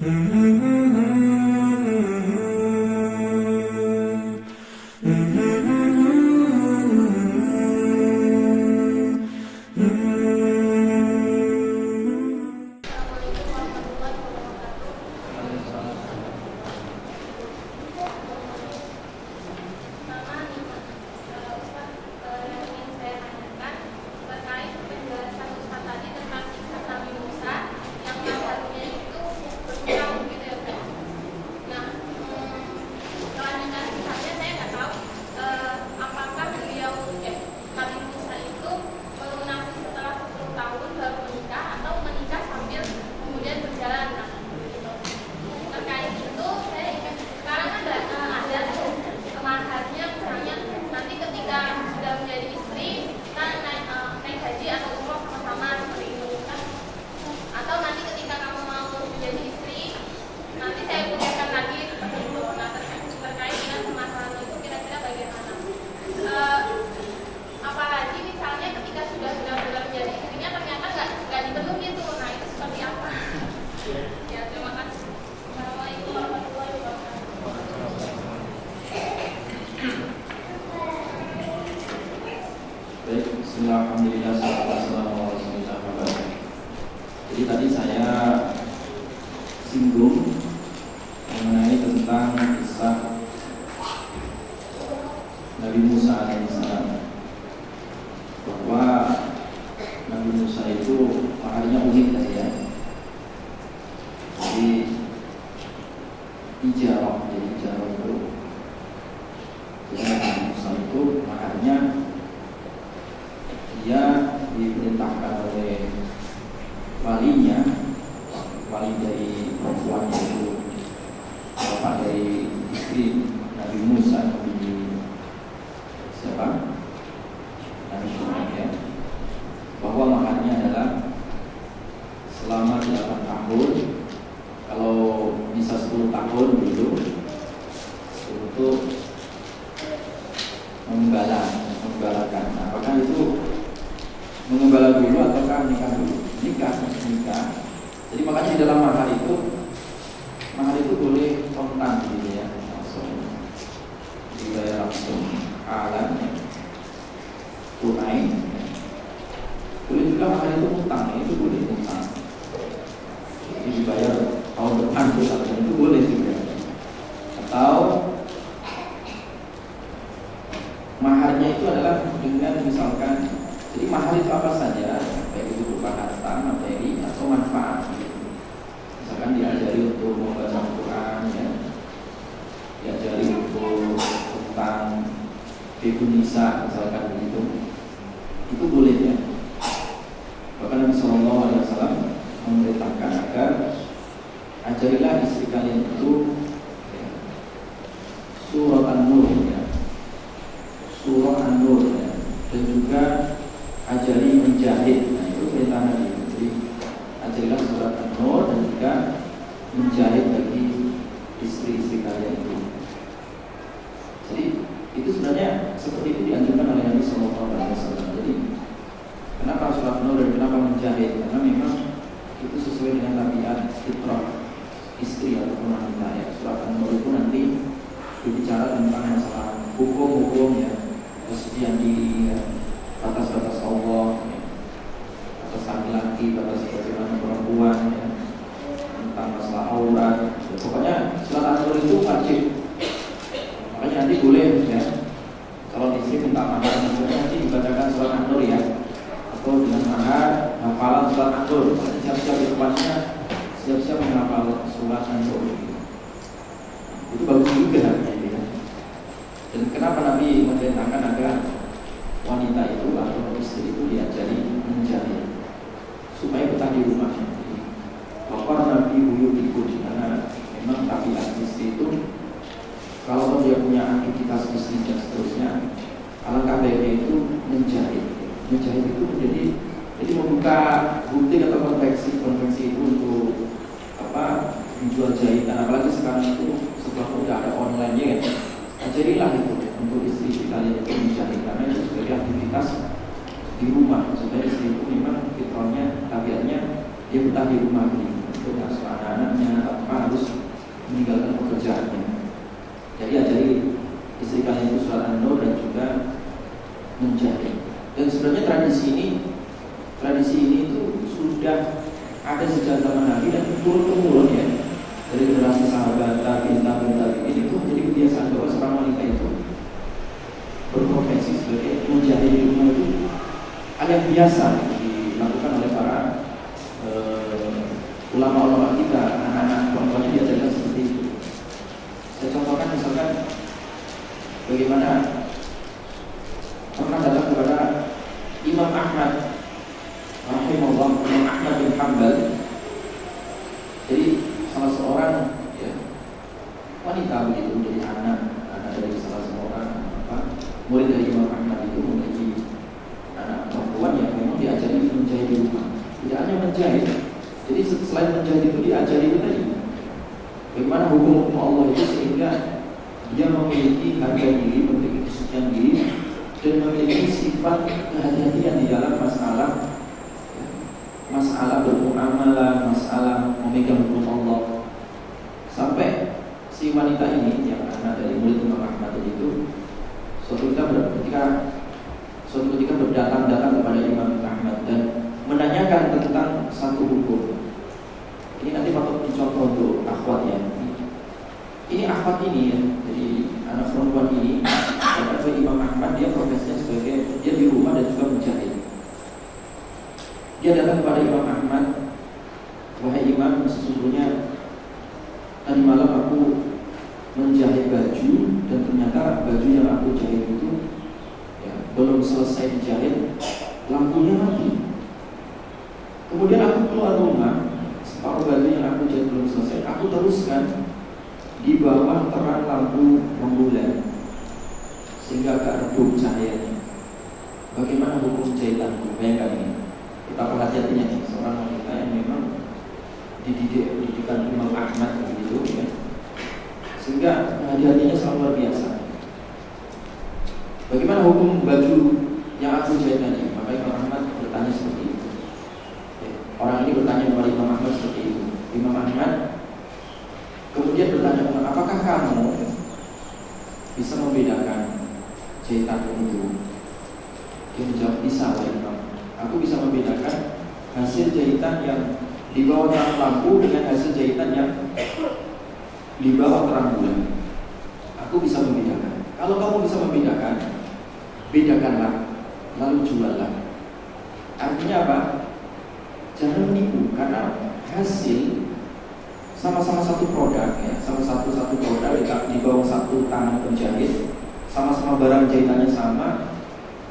Alhamdulillah, jadi tadi saya singgung mengenai tentang kisah Nabi Musa alaihissalam, bahwa Nabi Musa itu maharnya unik tadi ya. Jadi ijarah itu Nabi Musa itu maharnya dia diperintahkan oleh walinya, wali dari perempuannya itu, bapak dari istri Nabi Musa, Nabi siapa? Nabi Syuaib ya, bahwa maharnya adalah selama 8 tahun, kalau bisa 10 tahun dulu untuk menggembalakan. Nah, apakah itu mengembala dulu ataukah nikah dulu? Nikah. Jadi makanya di dalam mahar itu boleh kontan gitu ya, langsung dibayar langsung alam ya, tunai. Boleh juga mahar itu utang, itu boleh utang. Jadi dibayar tahun depan itu boleh juga. Atau maharnya itu adalah dengan misalkan, jadi mahar itu apa saja, baik itu berupa harta, materi, atau manfaat. Misalkan diajari untuk membaca Al-Quran, ya, diajari untuk tentang fikih nisa, misalkan begitu, itu boleh ya. Bahkan Nabi SAW memerintahkan agar ajarilah istri kalian itu ya, surah An-Nur ya, surah An-Nur ya, dan juga ajari menjahit. Nah, itu perintah Nabi. Jadi ajarilah surat An-Nur dan juga menjahit bagi istri-istri kalian itu. Jadi itu sebenarnya seperti itu dianjurkan oleh Nabi SAW. Jadi kenapa surat An-Nur dan kenapa menjahit? Karena memang itu sesuai dengan tabiat fitrah istri ataupun wanita ya. Surat An-Nur itu nanti berbicara tentang masalah hukum-hukum ya, kesediaan diri ya, batas-batas Allah ya, batas laki-laki, batas bagaimana perempuan ya, tentang masalah aurat ya. Pokoknya surat An-Nur itu wajib. Makanya nanti boleh ya, calon istri minta mahar nanti dibacakan surat An-Nur ya, atau dengan mahar hafalan surat An-Nur. Siap-siap di depannya, siap-siap menghafal surat An-Nur. Itu bagus juga ya. Dan kenapa Nabi memerintahkan agar wanita itu atau istri itu diajari menjahit supaya betah di rumahnya. Bapak Nabi buyut ikut, karena memang tabiat istri itu kalau dia punya aktivitas bisnis dan seterusnya, alangkah baiknya itu menjahit. Menjahit itu jadi membuka butik atau konveksi itu untuk apa, menjual jahitan. Apalagi sekarang itu setelah udah ada online ya, ajarilah itu untuk istri kalian itu menjahit, karena itu sebagai aktivitas di rumah supaya istri itu memang fitrahnya, tabiatnya dia betah di rumah ini untuk ngasuh anak-anaknya, apa meninggalkan pekerjaannya. Jadi ajari istri kalian itu sholat An-Nur dan juga menjahit. Dan sebenarnya tradisi ini itu sudah ada sejak zaman Nabi dan turun temurun ya, dari generasi sahabat, tabi'in ini itu menjadi kebiasaan bahwa seorang wanita itu berprofesi sebagai menjahit di rumah itu ada yang biasa dilakukan oleh para ulama-ulama kita, anak-anak perempuannya diajarkan seperti itu. Saya contohkan misalkan bagaimana pernah datang kepada Imam Ahmad rahimahullah, Imam Ahmad bin Hanbal. Jadi salah seorang ya, wanita begitu menjadi anak dari salah seorang murid dari Imam Ahmad itu memiliki anak perempuan yang memang diajari menjahit di rumah. Tidak hanya menjahit, jadi selain menjahit itu diajari itu tadi bagaimana hukum Allah itu sehingga dia memiliki harga diri, memiliki kesucian diri, dan memiliki sifat kehati-hatian di dalam masalah bermuamalah, masalah memegang hukum Allah. Sampai si wanita ini yang anak dari murid Imam Ahmad itu suatu ketika berdatang kepada Imam Ahmad dan menanyakan tentang satu hukum. Ini nanti patut dicontoh untuk akhwat ya. Ini akhwat ini ya, jadi anak perempuan ini datang ke Imam Ahmad, dia profesinya sebagai dia di rumah dan juga menjahit. Dia datang kepada Imam Ahmad, wahai Imam, sesungguhnya tadi malam aku menjahit baju dan ternyata baju yang aku jahit itu ya, belum selesai dijahit, lampunya mati. Kemudian aku keluar rumah, separuh baju yang aku jahit belum selesai, aku teruskan di bawah terang lampu rembulan sehingga agak redup cahayanya. Bagaimana hukum jahitanku? Bayangkan ini. Kita perhatiannya nih, seorang wanita yang memang didikan Imam Ahmad begitu ya, sehingga hati-hatinya sangat luar biasa. Bagaimana hukum baju yang aku jahit tadi? Maka Imam Ahmad bertanya seperti itu. Orang ini bertanya kepada Imam Ahmad seperti itu. Imam Ahmad kemudian bertanya, apakah kamu bisa membedakan jahitanmu itu? Dia menjawab, bisa wahai Imam. Aku bisa membedakan hasil jahitan yang di bawah terang lampu dengan hasil jahitan yang di bawah terang bulan. Aku bisa membedakan. Kalau kamu bisa membedakan, bedakanlah, lalu juallah. Artinya apa? Jangan menipu, karena hasil sama-sama satu produk ya, sama-satu produk di bawah satu tangan penjahit, sama-sama barang jahitannya sama.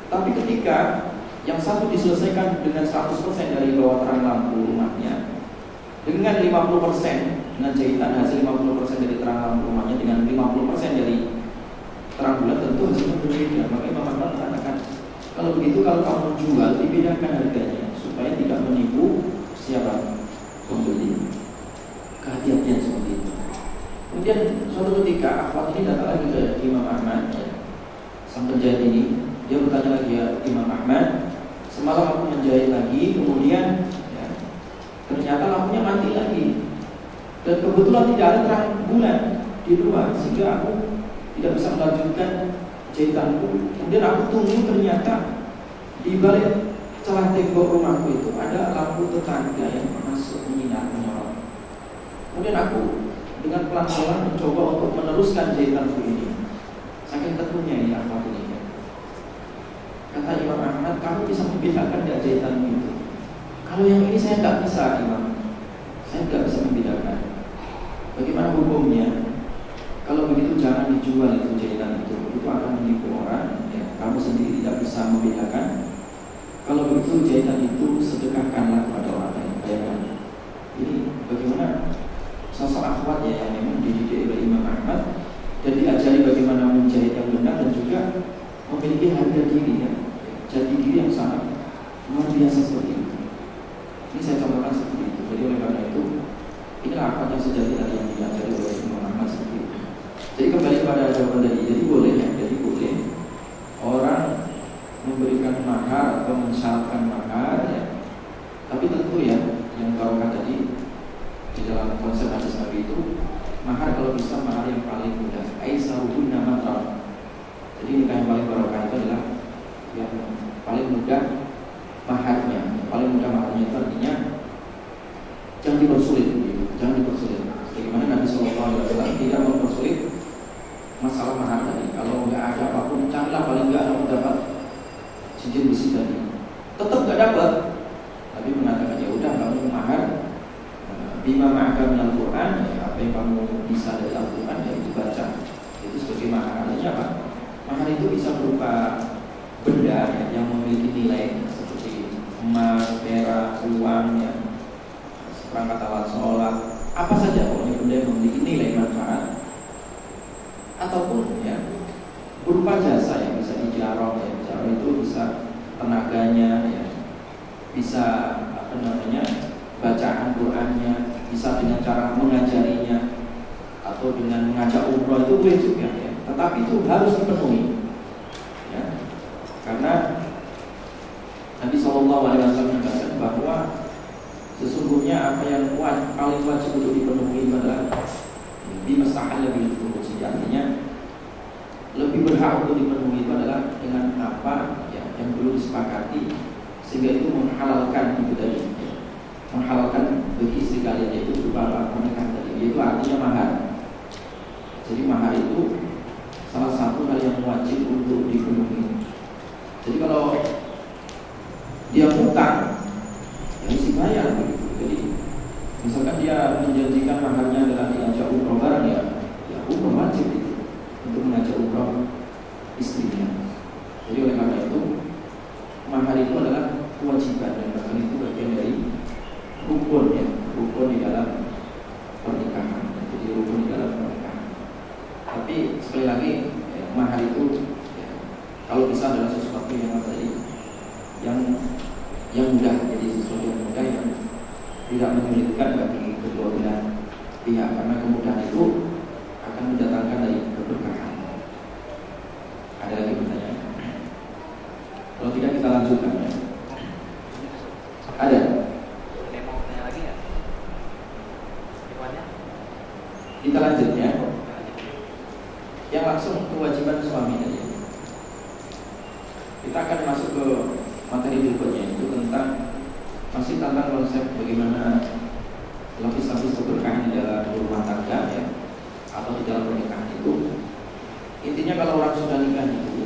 Tapi ketika yang satu diselesaikan dengan 100% dari bawah terang lampu rumahnya, dengan 50% dengan jahitan hasil 50% dari terang lampu rumahnya, dengan 50% dari terang bulan, tentu hasilnya berbeda. Maka Imam Ahmad mengatakan, kalau begitu kalau kamu jual, dibedakan harganya supaya tidak menipu siapa pembeli. Kehati-hatian seperti itu. Kemudian suatu ketika akhwat ini datang lagi ke Imam Ahmad ya, sang penjahit ini. Dia bertanya lagi, ya Imam Ahmad, semalam aku menjahit lagi, kemudian ya, ternyata lampunya mati lagi, dan kebetulan tidak ada terang bulan di luar, sehingga aku tidak bisa melanjutkan jahitanku. Kemudian aku tunggu, ternyata di balik celah tembok rumahku itu ada lampu tetangga yang masuk menyinar menyorot. Kemudian aku dengan pelan-pelan mencoba untuk meneruskan jahitanku ini. Saking tentunya ini akhwat ini. Kata Imam Ahmad, kamu bisa membedakan tidak jahitanmu itu? Kalau yang ini saya tidak bisa, Imam. Saya tidak bisa membedakan. Bagaimana hukumnya? Kalau begitu jangan dijual itu jahitan itu akan menipu orang ya. Kamu sendiri tidak bisa membedakan. Kalau begitu jahitan itu sedekahkanlah kepada orang lain. Bayangkan. Ini bagaimana sosok akhwat ya, yang memang dididik oleh Imam Ahmad dan diajari bagaimana menjahit yang benar dan juga memiliki harga diri ya, jati diri yang sangat luar biasa seperti itu. Ini saya contohkan seperti itu. Jadi oleh karena itu, inilah akhwat yang sejati tadi yang diajari oleh Imam Ahmad seperti itu. Jadi kembali pada jawaban tadi, jadi boleh orang memberikan mahar atau mensyaratkan mahar ya. Tapi tentu ya, yang barokah tadi di dalam konsep hadis Nabi itu, mahar Al-Quran, ya, apa yang kamu bisa dari Al-Quran ya itu baca. Itu sebagai mahar. Artinya apa? Mahar itu bisa berupa benda ya, yang memiliki nilai seperti emas, perak, uang, ya, perangkat alat sholat, apa saja pokoknya benda yang memiliki nilai manfaat, ataupun ya berupa jasa yang bisa dijarah. Ya, jarah itu bisa tenaganya, ya, bisa bacaan Qurannya, bisa dengan cara mengajarinya atau dengan mengajak umroh, itu boleh juga ya. Tetapi itu harus dipenuhi ya. Karena Nabi SAW menegaskan bahwa sesungguhnya apa yang paling wajib untuk dipenuhi adalah bimastahalla bil furuj. Artinya lebih berhak untuk dipenuhi itu adalah dengan apa ya, yang belum disepakati, sehingga itu menghalalkan itu tadi, menghalalkan bagi istri kalian, yaitu berupa pernikahan tadi, yaitu artinya mahar. Jadi mahar itu salah satu hal yang wajib untuk dipenuhi. Jadi kalau dia hutang, ya mesti bayar begitu. Jadi misalkan dia menjanjikan maharnya adalah diajak umroh bareng, ya umroh wajib itu untuk mengajak umroh istrinya. Jadi oleh karena itu mahar itu adalah kewajiban, dan bahkan itu bagian dari rukun ya, rukun di dalam pernikahan. Jadi rukun di dalam pernikahan. Tapi sekali lagi ya, mahar itu ya, kalau bisa adalah sesuatu yang tadi yang mudah, jadi sesuatu yang mudah yang tidak menyulitkan bagi kedua belah pihak, karena kemudahan itu akan mendatangkan dari keberkahan. Ada lagi pertanyaan? Kalau tidak kita lanjutkan ya. Ada? Mau tanya lagi nggak? Kita lanjut ya. Yang langsung kewajiban suami tadi. Kita akan masuk ke materi berikutnya, itu masih tentang konsep bagaimana lapis-lapis keberkahan di dalam rumah tangga ya, atau di dalam pernikahan itu. Intinya kalau orang sudah nikah itu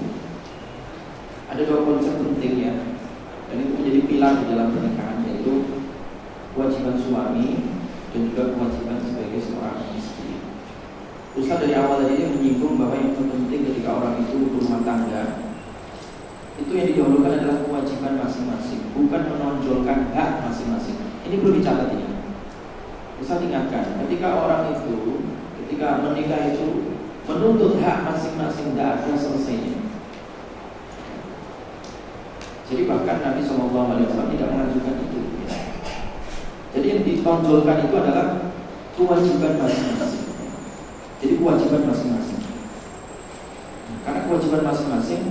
ada dua konsep penting ya, dan itu menjadi pilar di dalam pernikahan, yaitu kewajiban suami dan juga kewajiban sebagai seorang istri. Ustaz dari awal tadi menyinggung bahwa yang terpenting ketika orang itu berumah tangga itu yang didahulukan adalah kewajiban masing-masing, bukan menonjolkan hak masing-masing. Ini perlu dicatat ini. Ustaz ingatkan, ketika orang itu ketika menikah itu menuntut hak masing-masing, tidak ada selesainya. Jadi bahkan Nabi SAW tidak mengajukan itu. Jadi yang ditonjolkan itu adalah kewajiban masing-masing. Jadi kewajiban masing-masing. Karena kewajiban masing-masing,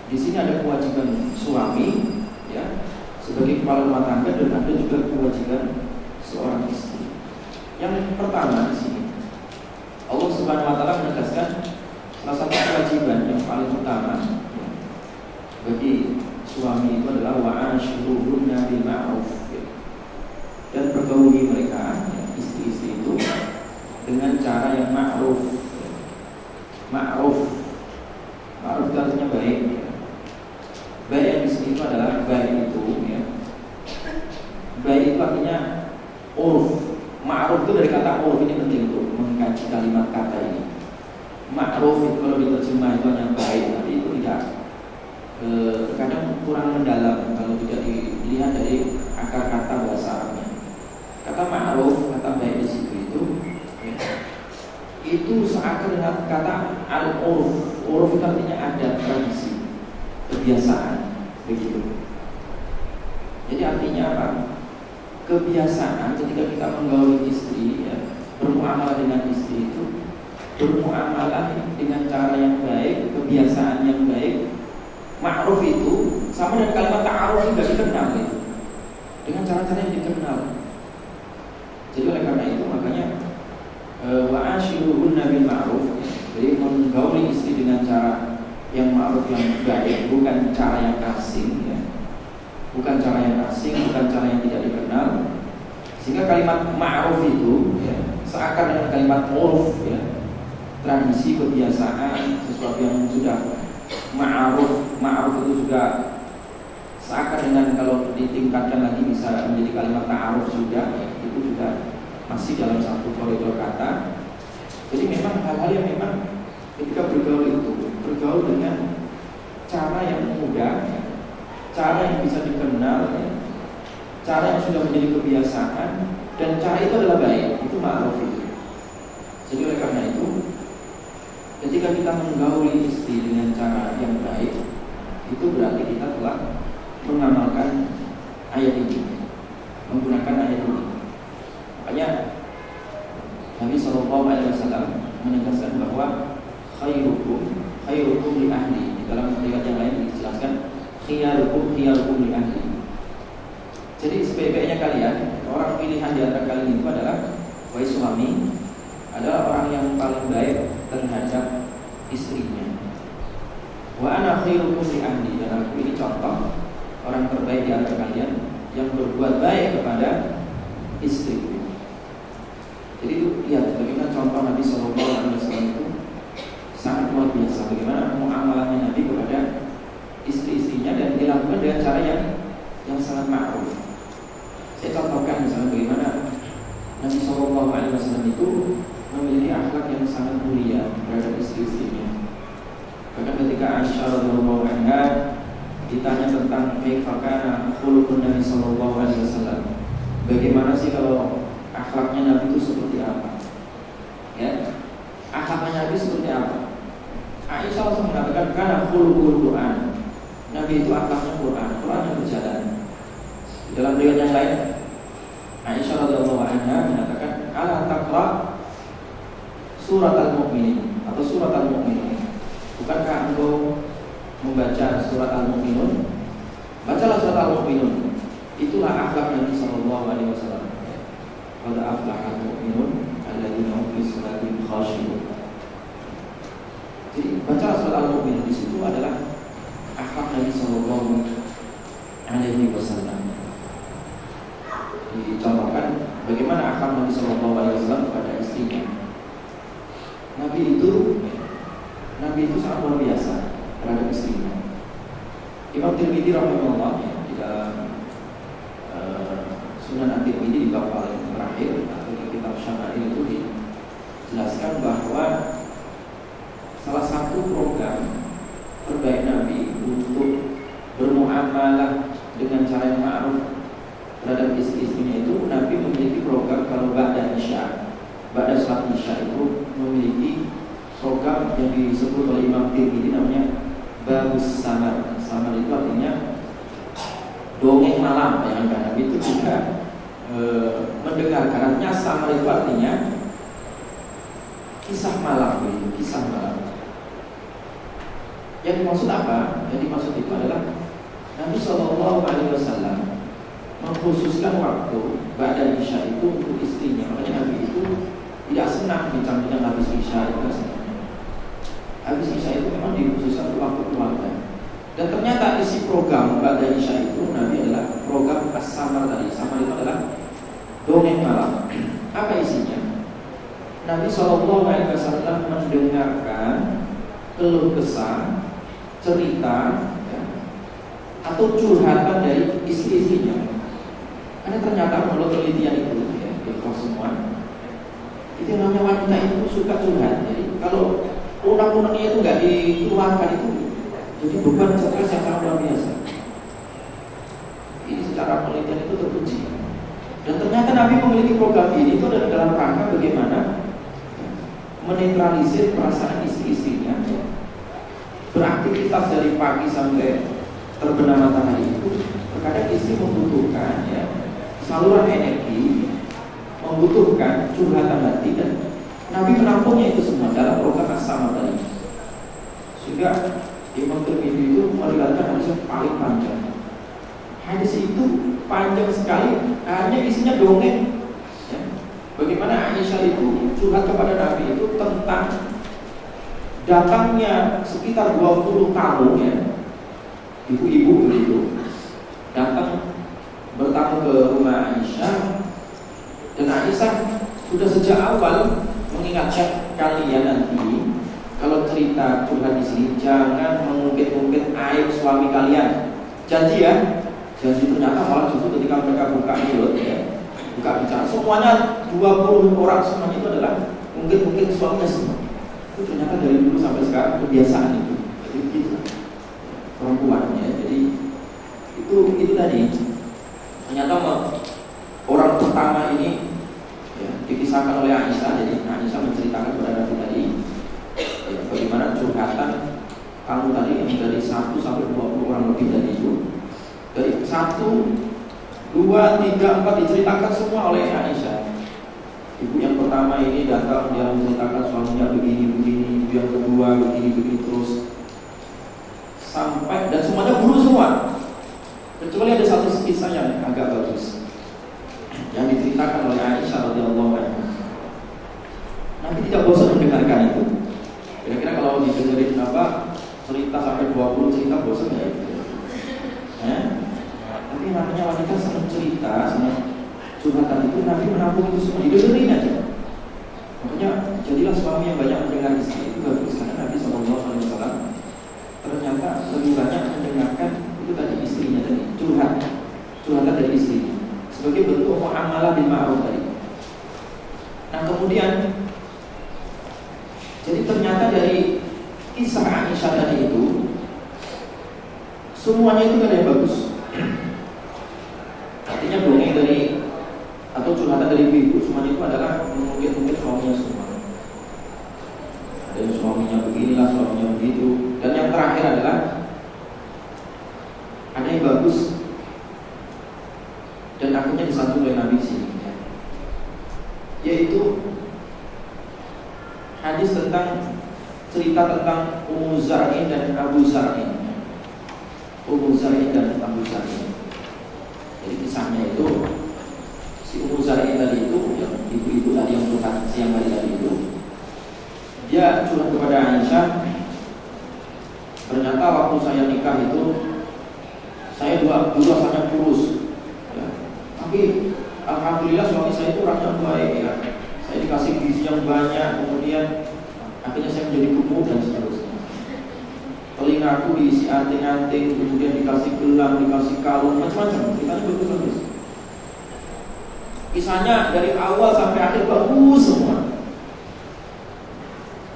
di sini ada kewajiban suami, ya, sebagai kepala rumah tangga, dan ada juga kewajiban seorang istri. Yang pertama di sini, Allah Subhanahu Wa Taala menegaskan salah satu kewajiban yang paling utama ya, bagi suami itu adalah wa'ashiruhunna bil ma'ruf, ya, dan pergauli mereka ya, istri-istri itu dengan cara yang ma'ruf. Ya. Ma'ruf itu artinya baik. Ya. Baik yang di sini itu adalah baik itu ya. Baik itu artinya uruf. Ma'ruf itu dari kata uruf, ini penting untuk mengkaji kalimat kata ini. Ma'ruf itu kalau diterjemah itu hanya baik, tapi itu tidak kadang kurang mendalam kalau tidak dilihat dari akar kata bahasa Arabnya. Kata ma'ruf, kata baik di situ itu seakan dengan kata al-uruf. Uruf itu artinya adat, tradisi, kebiasaan, begitu. Jadi artinya apa? Kebiasaan ketika kita menggauli istri, ya, bermuamalah dengan istri itu bermuamalah dengan cara yang baik, kebiasaan yang baik. Ma'ruf itu sama dengan kalimat ta'aruf juga dikenal itu, dengan cara-cara yang dikenal. Jadi oleh karena itu makanya wa'ashiruhunna bil ma'ruf, jadi menggauli istri dengan cara yang ma'ruf, yang baik, bukan cara yang asing ya. Bukan cara yang asing, bukan cara yang tidak dikenal. Sehingga kalimat ma'ruf itu ya, seakan dengan kalimat uruf ya, tradisi, kebiasaan, sesuatu yang sudah ma'ruf. Ma'ruf itu juga seakan dengan kalau ditingkatkan lagi bisa menjadi kalimat ta'aruf juga ya, itu juga masih dalam satu koridor kata. Jadi memang hal-hal yang memang ketika bergaul itu bergaul dengan cara yang mudah, cara yang bisa dikenal, cara yang sudah menjadi kebiasaan, dan cara itu adalah baik, itu ma'ruf itu. Jadi oleh karena itu, ketika kita menggauli istri dengan cara yang baik, itu berarti kita telah mengamalkan ayat ini, menggunakan ayat ini. Makanya Nabi SAW menegaskan bahwa khairukum li ahli. Di dalam riwayat yang lain dijelaskan khiyarukum li ahli. Jadi sebaik-baiknya kalian, orang pilihan di antara kalian itu adalah wahai suami, adalah orang yang paling baik terhadap istrinya. Wa ana khairukum li ahli, dan aku ini contoh orang terbaik di antara kalian yang berbuat baik kepada istri. Jadi itu lihat bagaimana contoh Nabi SAW itu sangat luar biasa. Bagaimana muamalahnya Nabi kepada istri-istrinya, dan dilakukan dengan cara yang sangat ma'ruf. Saya contohkan misalnya bagaimana Nabi SAW itu memiliki akhlak yang sangat mulia terhadap istri-istrinya. Bahkan ketika Aisyah radhiyallahu anha ditanya tentang kaifa kana khuluqun Nabi SAW, bagaimana sih kalau akhlaknya Nabi itu seperti apa? Ya, akhlaknya Nabi seperti apa? Aisyah langsung mengatakan karena khuluqul Quran. Nabi itu akhlaknya Quran yang berjalan. Dalam riwayat yang lain, Aisyah radhiyallahu anha mengatakan ala taqra surat al-mu'minin atau surat al-mu'minun. Bukankah engkau membaca surat al-mu'minun? Bacalah surat al-mu'minun. Itulah akhlak Nabi SAW. Qad aflaha al-mu'minun alladzina hum fi salatihim khashi'un. Jadi baca surat al-mu'minun di situ adalah akhlak Nabi SAW. Dicontohkan bagaimana akhlak Nabi SAW kepada istrinya. Nabi itu sangat luar biasa terhadap istrinya. Imam Tirmidzi rahimahullah di dalam Sunan At-Tirmidzi di bab paling terakhir atau di kitab Syama'il itu dijelaskan bahwa salah satu program terbaik Nabi untuk bermuamalah dengan cara yang ma'ruf terhadap istri-istrinya itu, Nabi memiliki program kalau ba'da isya, ba'da salat isya itu memiliki program yang disebut oleh Imam Tirmidzi namanya Babus Samar. Samar itu artinya dongeng malam. Yang Nabi itu juga mendengarkan. Artinya Samar itu artinya kisah malam, kisah malam. Yang dimaksud apa? Yang dimaksud itu adalah Nabi SAW mengkhususkan waktu ba'da isya itu untuk istrinya. Makanya Nabi itu tidak senang bincang-bincang habis isya itu. Habis isya itu memang dikhususkan untuk waktu keluarga. Dan ternyata isi program ba'da isya itu Nabi adalah program as-samar tadi. Samar itu adalah dongeng malam. Apa isinya? Nabi SAW mendengarkan keluh kesah, cerita, ya, atau curhatan dari istri-istrinya. Karena ternyata menurut penelitian itu, ya, semua itu yang namanya wanita itu suka curhat. Jadi kalau unek-uneknya itu nggak dikeluarkan itu, jadi beban stres yang sangat luar biasa. Ini secara penelitian itu teruji. Dan ternyata Nabi memiliki program ini itu adalah dalam rangka bagaimana menetralisir perasaan istri-istrinya. Beraktivitas dari pagi sampai terbenam matahari itu, terkadang istri membutuhkan ya, saluran energi, membutuhkan curhatan hati, dan Nabi menampungnya itu semua dalam program as-samar tadi. Sehingga Imam Tirmidzi itu meriwayatkan hadis yang paling panjang. Hadis itu panjang sekali, hanya isinya dongeng. Ya. Bagaimana Aisyah itu curhat kepada Nabi itu tentang datangnya sekitar 20 tamu ya, ibu-ibu begitu, datang bertamu ke rumah Aisyah, dan Aisyah sudah sejak awal mengingatkan kalian nanti kalau cerita curhat di sini jangan mengungkit-ungkit aib suami kalian. Janji ya, janji. Ternyata malah justru ketika mereka buka mulut ya, buka bicara, semuanya 20 20 orang semuanya itu adalah mungkin suaminya semua. Itu ternyata dari dulu sampai sekarang kebiasaan itu. Jadi begitu perempuannya. Jadi itu tadi ternyata orang pertama ini ya, dikisahkan oleh Aisyah. Jadi Aisyah menceritakan kepada Nabi tadi ya, bagaimana curhatan kamu tadi yang dari 1 sampai 20 orang lebih tadi itu. Dari 1, 2, 3, 4 diceritakan semua oleh Aisyah. Ibu yang pertama ini datang, dia menceritakan suaminya begini, ibu yang kedua begini terus sampai, dan semuanya buruk semua. Kecuali ada satu kisah yang agak bagus yang diceritakan oleh Aisyah radhiyallahu anha. Nabi tidak bosan mendengarkan itu. Kira-kira kalau didengerin cerita sampai 20 cerita bosan ya itu. Tapi namanya wanita senang cerita, senang curhatan itu, Nabi menampung itu semua, didengerin aja. Makanya jadilah suami yang banyak mendengar istri itu bagus, karena Nabi SAW ternyata lebih banyak mendengarkan itu tadi istrinya tadi, curhatan dari istri sebagai bentuk muamalah bil ma'ruf tadi. Nah kemudian jadi ternyata dari kisah Aisyah tadi itu semuanya itu ada yang bagus. Artinya dongeng dari atau curhatan dari ibu semuanya itu adalah mungkin suaminya semua. Ada yang suaminya beginilah, suaminya begitu. Dan yang terakhir adalah ada yang bagus dan akhirnya disatu oleh Nabi sini, yaitu hadis tentang cerita tentang Ummu Zar'in dan Abu Zar'in. Ummu Zar'in dan Abu Zar'in. Jadi kisahnya itu si Ummu Zar'in tadi itu, yang ibu-ibu tadi yang curhat siang hari tadi itu, dia curhat kepada Aisyah. Ternyata waktu saya nikah itu saya dulu asalnya kurus, ya. Tapi alhamdulillah suami saya itu orangnya baik ya. Saya dikasih gizi yang banyak, kemudian akhirnya saya menjadi gemuk dan seterusnya. Telingaku diisi anting-anting, kemudian dikasih gelang, dikasih kalung, macam-macam. Ceritanya bagus-bagus. Kisahnya dari awal sampai akhir bagus semua.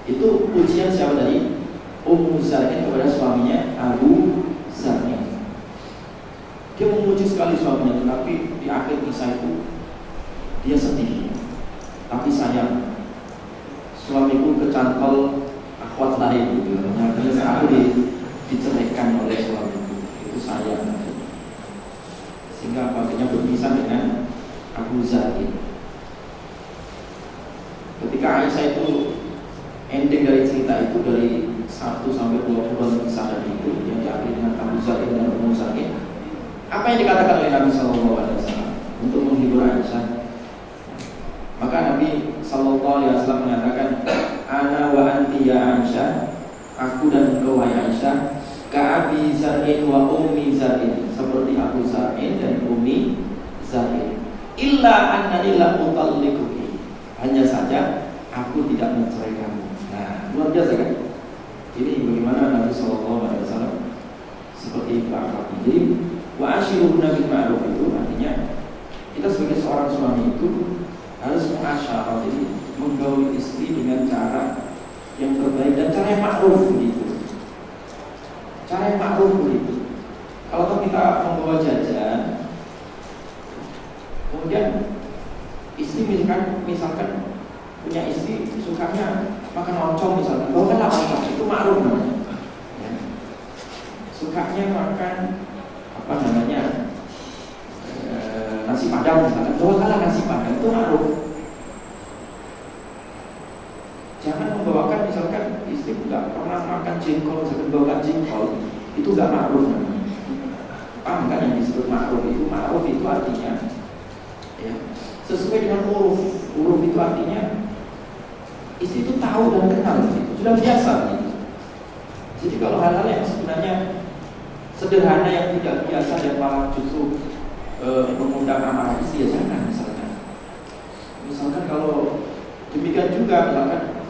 Itu pujian siapa tadi? Ummu Zar'in kepada suaminya Abu Zar'in. Dia memuji sekali suaminya, tetapi di akhir kisah itu dia sedih. Tapi sayang, suamiku kecantol akhwat lain gitu. Akhirnya aku diceraikan oleh suamiku. Itu sayang. Sehingga akhirnya berpisah dengan Abu Zar'in. Ketika Aisyah itu ending dari cerita itu dari 1 sampai 20 kisah tadi itu yang diakhiri dengan Abu Zar'in dan Ummu Zar'in. Apa yang dikatakan oleh Nabi SAW untuk menghibur Aisyah? Maka Nabi SAW mengatakan, Ana wa anti ya Aisyah, aku dan engkau wahai Aisyah, Ka'abi Zar'in wa Ummi Zar'in, seperti Abu Zar'in dan Ummi Zar'in. Illa annani la utallikuki, hanya saja aku tidak mencerai kamu. Nah, luar biasa kan? Ini bagaimana Nabi SAW seperti itu akhlaknya. Jadi wa ashiruhunna bil ma'ruf itu artinya kita sebagai seorang suami itu harus mengasyarah, jadi menggauli istri dengan cara yang terbaik dan cara yang ma'ruf begitu. Cara yang ma'ruf begitu. Kalau kita membawa jajan, kemudian istri misalkan punya istri sukanya makan oncom misalkan, bawakanlah oncom, itu ma'ruf namanya. Ya. Sukanya makan nasi padang misalkan, bawakanlah nasi padang, itu ma'ruf. Jangan membawakan misalkan istri nggak pernah makan jengkol, misalkan bawakan jengkol, itu nggak ma'ruf namanya. Paham kan yang disebut ma'ruf itu? Ma'ruf itu artinya ya, sesuai dengan uruf. Uruf itu artinya istri itu tahu dan kenal gitu. Sudah biasa gitu. Jadi kalau hal-hal yang sebenarnya sederhana yang tidak biasa dan malah justru mengundang amarah istri, ya jangan. Misalkan kalau demikian juga, misalkan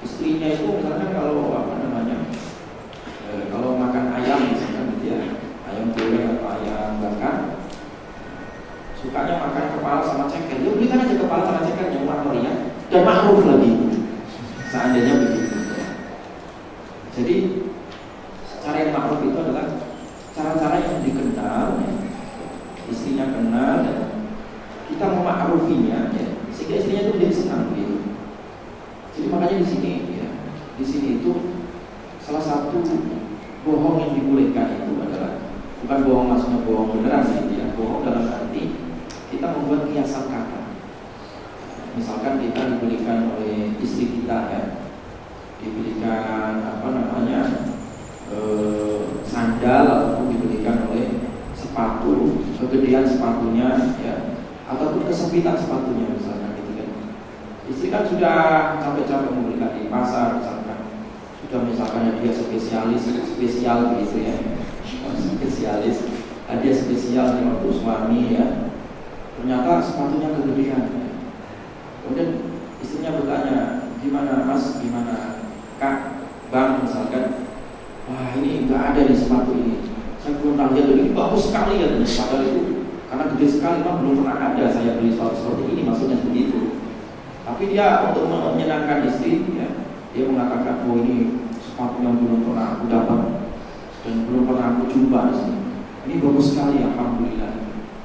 istrinya itu misalkan kalau kalau makan ayam misalkan gitu ya, ayam goreng atau ayam bakar, sukanya makan kepala sama ceker, ya belikan aja kepala sama ceker yang meriah dan ma'ruf lagi, seandainya begitu. Jadi cara yang ma'ruf itu adalah cara-cara yang dikenal, ya. Istrinya kenal, ya. Kita mema'rufinya, ya. Sehingga istrinya itu jadi senang gitu. Jadi makanya di sini, ya, di sini itu salah satu bohong yang dibolehkan itu adalah bukan bohong maksudnya bohong beneran, ya. Bohong dalam arti kita membuat kiasan kata. Misalkan kita dibelikan oleh istri kita, ya, dibelikan sandal ataupun dibelikan oleh sepatu, kegedean sepatunya, ya, ataupun kesempitan sepatunya misalkan gitu kan. Istri kan sudah capek-capek membelikan di pasar misalkan, sudah misalkan dia spesial gitu ya, spesialis hadiah spesial untuk suami, ya, ternyata sepatunya kegedean, ya. Kemudian istrinya bertanya, gimana mas, gimana kak, bang misalkan, wah ini nggak ada di sepatu ini, saya belum pernah lihat, ini bagus sekali ya, padahal itu karena gede sekali, mah belum pernah ada saya beli sepatu seperti ini, maksudnya begitu. Tapi dia untuk menyenangkan istri, ya, dia mengatakan, oh ini sepatu yang belum pernah aku dapat dan belum pernah aku jumpa di sini. Ini bagus sekali, alhamdulillah.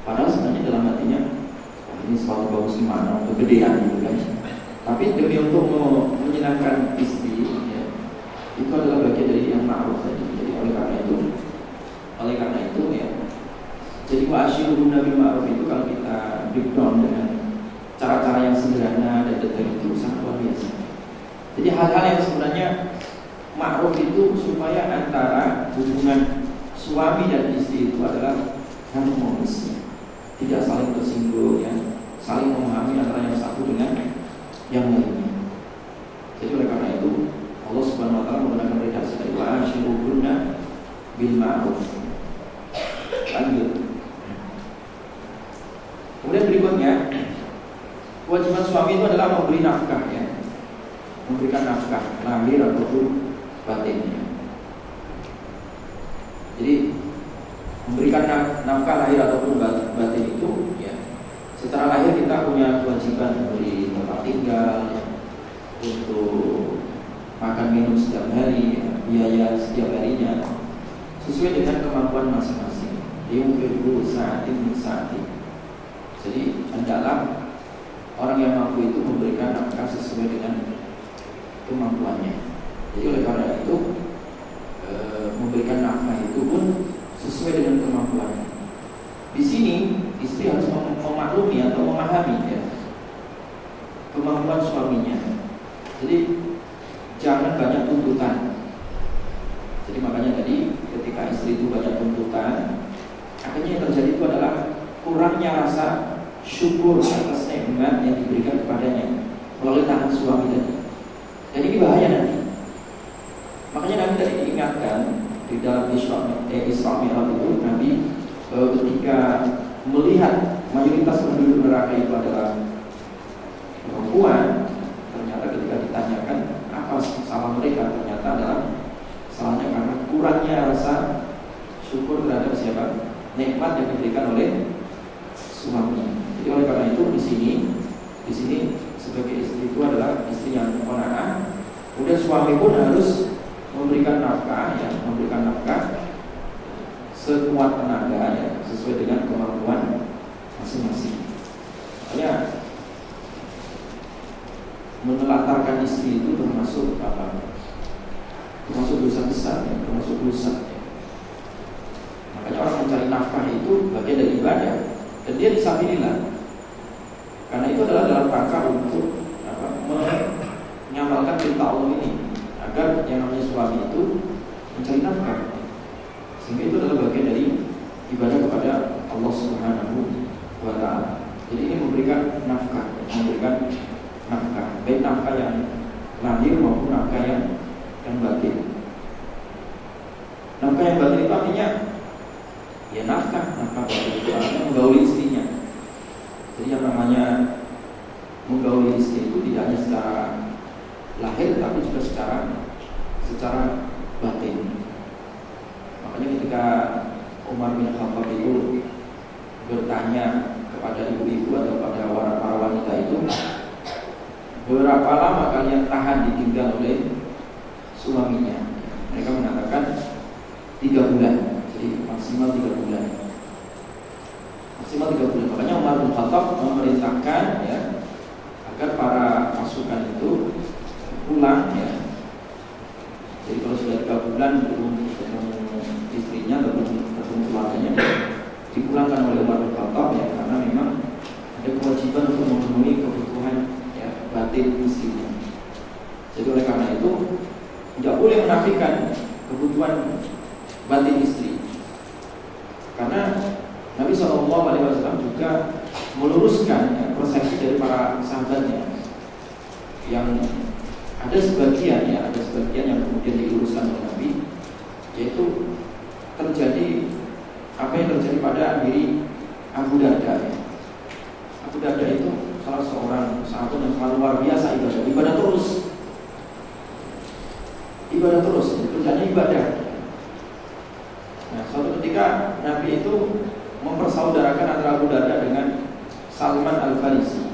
Padahal sebenarnya dalam hatinya, ini sepatu bagus gimana, kegedean gitu kan. Tapi demi untuk menyenangkan istri, ya, itu adalah bagian dari yang ma'ruf tadi. Jadi oleh karena itu, ya. Jadi wa'asyiruhunna bil ma'ruf itu kalau kita breakdown dengan cara-cara yang sederhana dan detail itu sangat luar biasa. Jadi hal-hal yang sebenarnya ma'ruf itu supaya antara hubungan suami dan istri itu adalah harmonis, tidak saling tersinggung, ya, saling memahami antara yang satu dengan yang lainnya. Jadi oleh karena itu Allah Subhanahu wa taala menggunakan redaksi dari wa'asyiruhunna bil ma'ruf. Lanjut. Kemudian berikutnya, kewajiban suami itu adalah memberi nafkah, ya. Memberikan nafkah lahir ataupun batinnya. Jadi memberikan nafkah lahir ataupun batin itu, ya, secara lahir kita punya kewajiban memberi tempat tinggal, ya, untuk makan minum setiap hari, ya, biaya setiap harinya sesuai dengan kemampuan masing-masing. Yunfiqu sa'atin min sa'ati. Jadi hendaklah orang yang mampu itu memberikan nafkah sesuai dengan kemampuannya. Jadi oleh karena itu memberikan nafkah itu pun sesuai dengan kemampuannya. Di sini istri harus memaklumi atau memahami, ya, kemampuan suaminya. Jadi jangan banyak tuntutan. Jadi makanya tadi ketika istri itu banyak tuntutan, akhirnya yang terjadi itu adalah kurangnya rasa syukur atas nikmat yang diberikan kepadanya melalui tangan suami tadi. Dan ini bahaya nanti. Makanya Nabi tadi diingatkan di dalam Isra Mi'raj itu, Nabi ketika melihat mayoritas penduduk neraka itu adalah perempuan, ternyata ketika ditanyakan apa salah mereka, ternyata adalah salahnya karena kurangnya rasa syukur terhadap siapa? Nikmat yang diberikan oleh suami. Jadi oleh karena itu di sini sebagai istri itu adalah istri yang qanaah. Kemudian suami pun harus memberikan nafkah, ya, memberikan nafkah sekuat tenaga, ya, sesuai dengan kemampuan masing-masing. Makanya menelantarkan istri itu termasuk apa? Termasuk dosa besar, ya, termasuk dosa. Ya. Makanya orang mencari nafkah itu bagian dari ibadah, dan dia disabilillah. Karena itu adalah dalam rangka untuk menyamalkan perintah Allah ini, agar yang namanya suami itu mencari nafkah, sehingga itu adalah bagian dari ibadah kepada Allah Subhanahu wa ta'ala. Jadi ini memberikan nafkah, baik nafkah yang lahir maupun nafkah yang batin. Nafkah yang batin itu artinya, ya, nafkah batin itu artinya menggauli istrinya. Jadi yang namanya menggauli istri itu tidak hanya secara lahir, tapi juga secara batin. Makanya ketika Umar bin Khattab itu bertanya kepada berapa lama kalian tahan ditinggal oleh suaminya? Mereka mengatakan 3 bulan. Jadi maksimal 3 bulan. Maksimal 3 bulan. Makanya Umar bin Khattab memerintahkan ya agar para pasukan itu pulang ya. Jadi kalau sudah 3 bulan belum ketemu istrinya atau belum ketemu keluarganya, dipulangkan oleh Umar bin Khattab ya, karena memang ada kewajiban untuk memenuhi kebutuhan ya batin istrinya. Jadi oleh karena itu tidak boleh menafikan kebutuhan batin istri, karena Nabi SAW juga meluruskan ya, persepsi dari para sahabatnya yang ada sebagian yang kemudian diluruskan oleh Nabi, yaitu terjadi apa yang terjadi pada diri Abu Darda. Abu Darda itu salah seorang sahabat yang sangat luar biasa ibadah terus, kerjanya ibadah. Nah, suatu ketika Nabi itu mempersaudarakan antara Abu Darda dengan Salman Al-Farisi.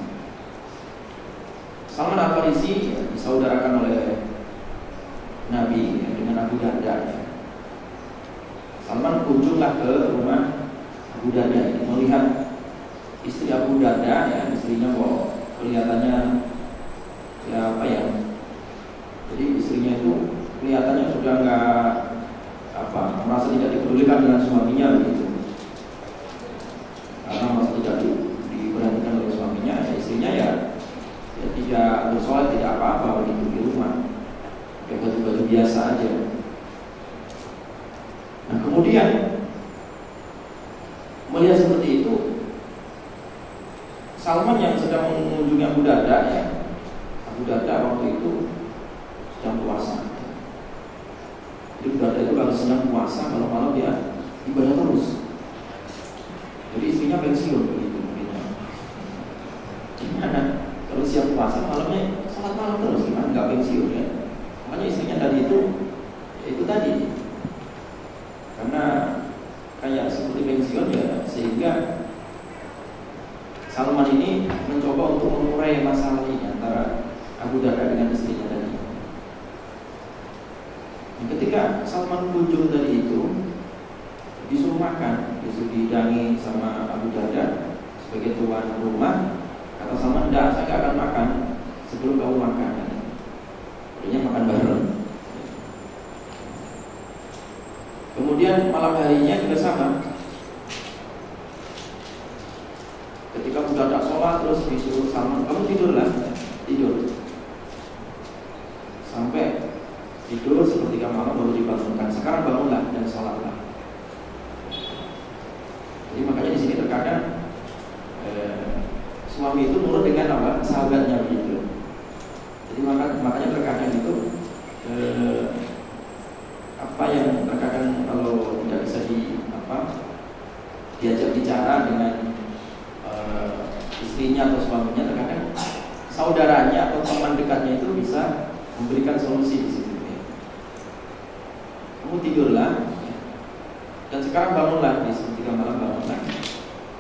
Salman Al-Farisi ya, disaudarakan oleh Nabi ya, dengan Abu Darda ya. Salman kunjunglah ke rumah Abu Darda ya, melihat istri Abu Darda ya, istrinya kok kelihatannya ya apa ya, jadi istrinya itu kelihatannya sudah nggak merasa tidak dipedulikan dengan suaminya begitu, karena merasa tidak diperhatikan oleh suaminya ya, istrinya ya tidak bersolat, tidak apa-apa begitu di rumah, pakai baju-baju biasa aja. Nah kemudian melihat seperti itu, Salman yang sedang mengunjungi Abu Darda ya, Abu Darda waktu itu sedang puasa. Jadi Abu Darda itu kalau sedang puasa, kalau malam dia ibadah terus. Jadi istrinya pensiun begitu mungkin. Gimana? Kalau siap puasa malamnya sholat malam terus, gimana nggak pensiun ya? Makanya istrinya tadi itu tadi, karena kayak seperti pensiun ya, sehingga Salman ini mencoba untuk mengurai masalah ini antara Abu Darda dengan istrinya tadi. Dan ketika Salman kunjung tadi itu, disuruh makan, disuruh dihidangi sama Abu Darda sebagai tuan rumah. Kata Salman, enggak, saya nggak akan makan sebelum kamu makan. Artinya makan bareng. Kemudian malam harinya juga sama. Ketika Abu Darda sholat, terus disuruh Salman, kamu tidurlah, tidur. Sampai tidur sepertiga malam baru dibangunkan. Sekarang bangunlah dan sholatlah. Jadi makanya di sini terkadang suami itu nurut dengan apa? Sahabatnya begitu. Jadi makanya terkadang itu apa yang terkadang kalau tidak bisa diajak bicara dengan istrinya atau suaminya, terkadang saudaranya atau teman dekatnya itu bisa memberikan solusi di situ. Kamu tidurlah dan sekarang bangunlah, di sepertiga malam bangunlah.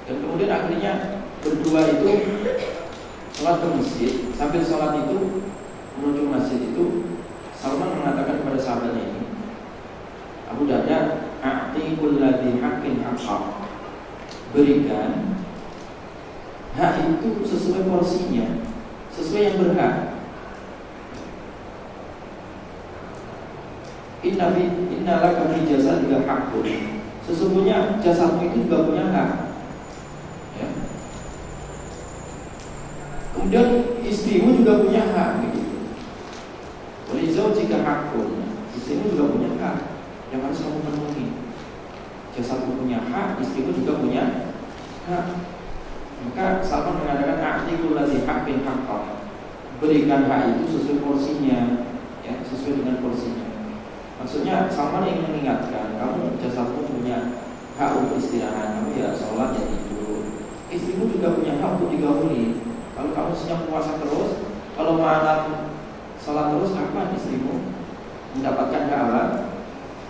Dan kemudian akhirnya berdua itu sholat ke masjid. Sambil sholat itu menuju masjid itu, Salman mengatakan kepada sahabatnya ini, Abu Darda, a'ti kulladzi haqqin haqqah, berikan hak itu sesuai porsinya, sesuai yang berhak. Inna laka fi jasadika haqqun, sesungguhnya jasadmu itu juga punya hak ya. Kemudian istrimu juga punya hak begitu. Walizawjika haqqun, istrimu juga punya hak yang harus kamu penuhi. Jasadmu punya hak, istrimu juga punya hak. Maka Salman mengatakan a'tiqul ladzi haqqin haqqah, berikan hak itu sesuai porsinya ya, sesuai dengan porsinya. Maksudnya Salman ingin mengingatkan, kamu jasadmu punya hak untuk istirahat, kamu ya sholat ya tidur. Istrimu juga punya hak untuk digauli. Kalau kamu siang puasa terus, kalau malam sholat terus, kapan istrimu mendapatkan hak apa?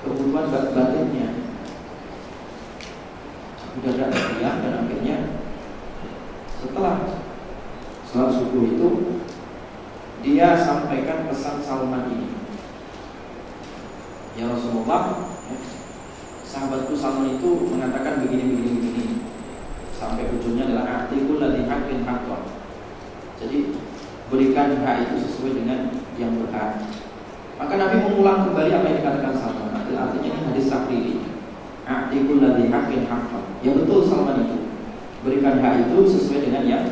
Kebutuhan batinnya. Sudah ada diam, dan akhirnya setelah sholat subuh itu dia sampaikan pesan Salman ini. Ya Rasulullah, sahabatku Salman itu mengatakan begini. Sampai ujungnya adalah a'tikul ladzi haqqin haqqan. Jadi berikan hak itu sesuai dengan yang berhak. Maka Nabi mengulang kembali apa yang dikatakan Salman. Artinya ini hadis takriri. A'tikul ladzi haqqin haqqan. Ya betul Salman itu. Berikan hak itu sesuai dengan yang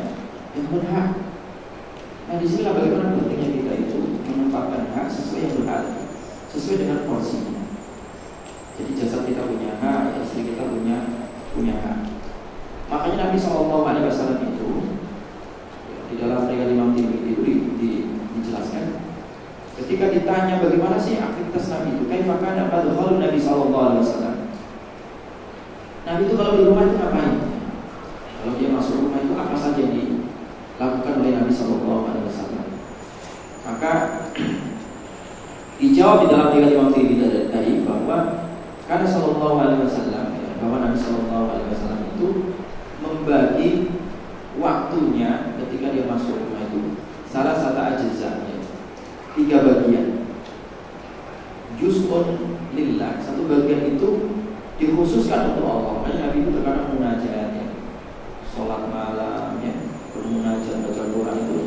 berhak. Nah di sini bagaimana pentingnya kita itu menempatkan hak sesuai yang berhak, sesuai dengan porsinya. Jadi jasad kita punya hak, istri kita punya hak. Makanya Nabi SAW itu di dalam riwayat Imam Tirmidzi itu dijelaskan ketika ditanya bagaimana sih aktivitas Nabi itu, kaifa kana madkhalun Nabi SAW. Nabi itu kalau di rumah itu ngapain? Kalau dia masuk rumah itu apa saja yang dilakukan oleh Nabi SAW? Maka dijawab di dalam riwayat Imam Tirmidzi tadi bahwa karena Sallallahu Alaihi Wasallam, bahwa Nabi Sallallahu Alaihi Wasallam itu membagi waktunya ketika dia masuk rumah itu salah satu ajza'nya 3 bagian. Juz'un lillah, satu bagian itu dikhususkan untuk Allah. Makanya Nabi itu terkadang munajat ya, sholat malam ya, bermunajat baca Quran itu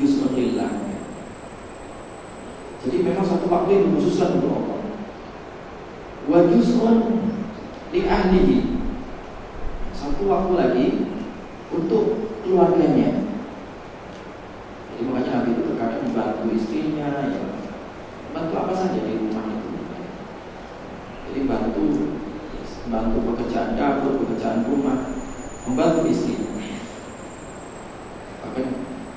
juz'un lillah ya. Jadi memang satu waktu yang dikhususkan untuk Allah. Wa juz'un li ahlihi, satu waktu lagi untuk keluarganya. Jadi makanya Nabi itu terkadang membantu istrinya ya, bantu apa saja di rumah itu. Jadi bantu pekerjaan dapur, pekerjaan rumah, membantu istrinya. Bahkan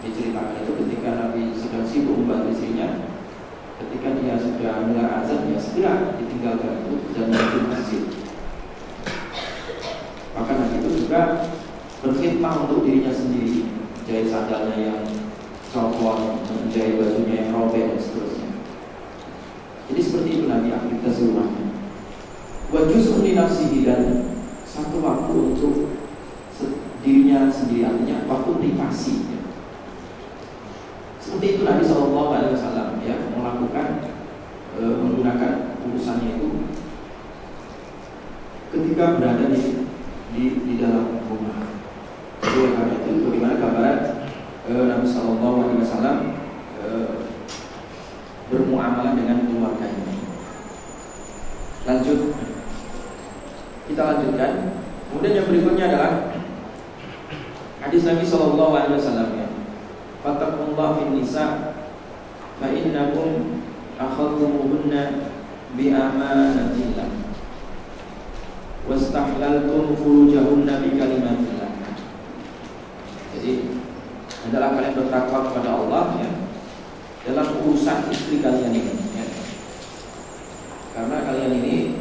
diceritakan itu ketika Nabi sedang sibuk membantu istrinya, ketika dia sudah mulai azan, ya segera ditinggalkan itu dan menuju masjid. Maka Nabi itu juga berkhidmah untuk dirinya sendiri, jahit sandalnya yang copot, menjahit bajunya yang robek dan seterusnya. Jadi seperti itu Nabi aktivitas di rumahnya. Wa juz'un li nafsihi, dan satu waktu untuk dirinya sendiri, artinya waktu privasi. Seperti itu Nabi SAW ya melakukan menggunakan urusannya itu ketika berada di dalam rumah. Oleh karena itu bagaimana gambaran Nabi SAW bermuamalah dengan keluarganya. Lanjut, kita lanjutkan. Kemudian yang berikutnya adalah hadis Nabi SAW ya. Fattaqullaha fin nisa fa innakum akhadtumuhunna bi amanatillah wastahlaltum furujahunna bi kalimatillah. Jadi adalah kalian bertakwa kepada Allah ya, dalam urusan istri kalian ini ya. Karena kalian ini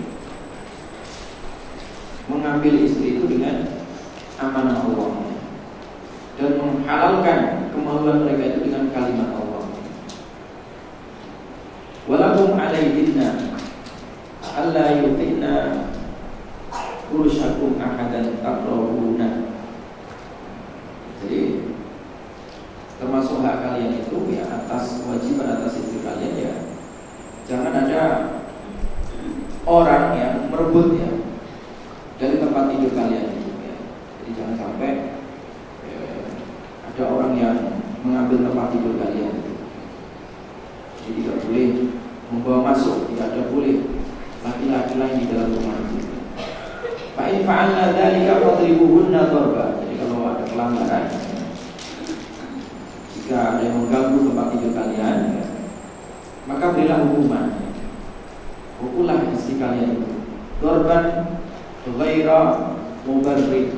mengambil istri itu dengan amanah Allah ya, dan menghalalkan kemaluan mereka itu dengan kalimat Allah. Walakum alaihinna alla yutina urusyakum ahadan takrahuna. Jadi termasuk hak kalian itu ya, atas kewajiban atas istri kalian ya, jangan ada orang yang merebut ya dari tempat tidur kalian itu ya. Jadi jangan sampai ada orang yang mengambil tempat tidur kalian. Jadi tidak boleh membawa masuk, tidak ada boleh laki-laki lain di dalam rumah itu. Fa in fa'alna dzalika fadribuhunna darba. Jadi kalau ada pelanggaran, jika ada yang mengganggu tempat tidur kalian ya, maka berilah hukuman. Pukullah istri kalian itu darban ghaira mubarrid,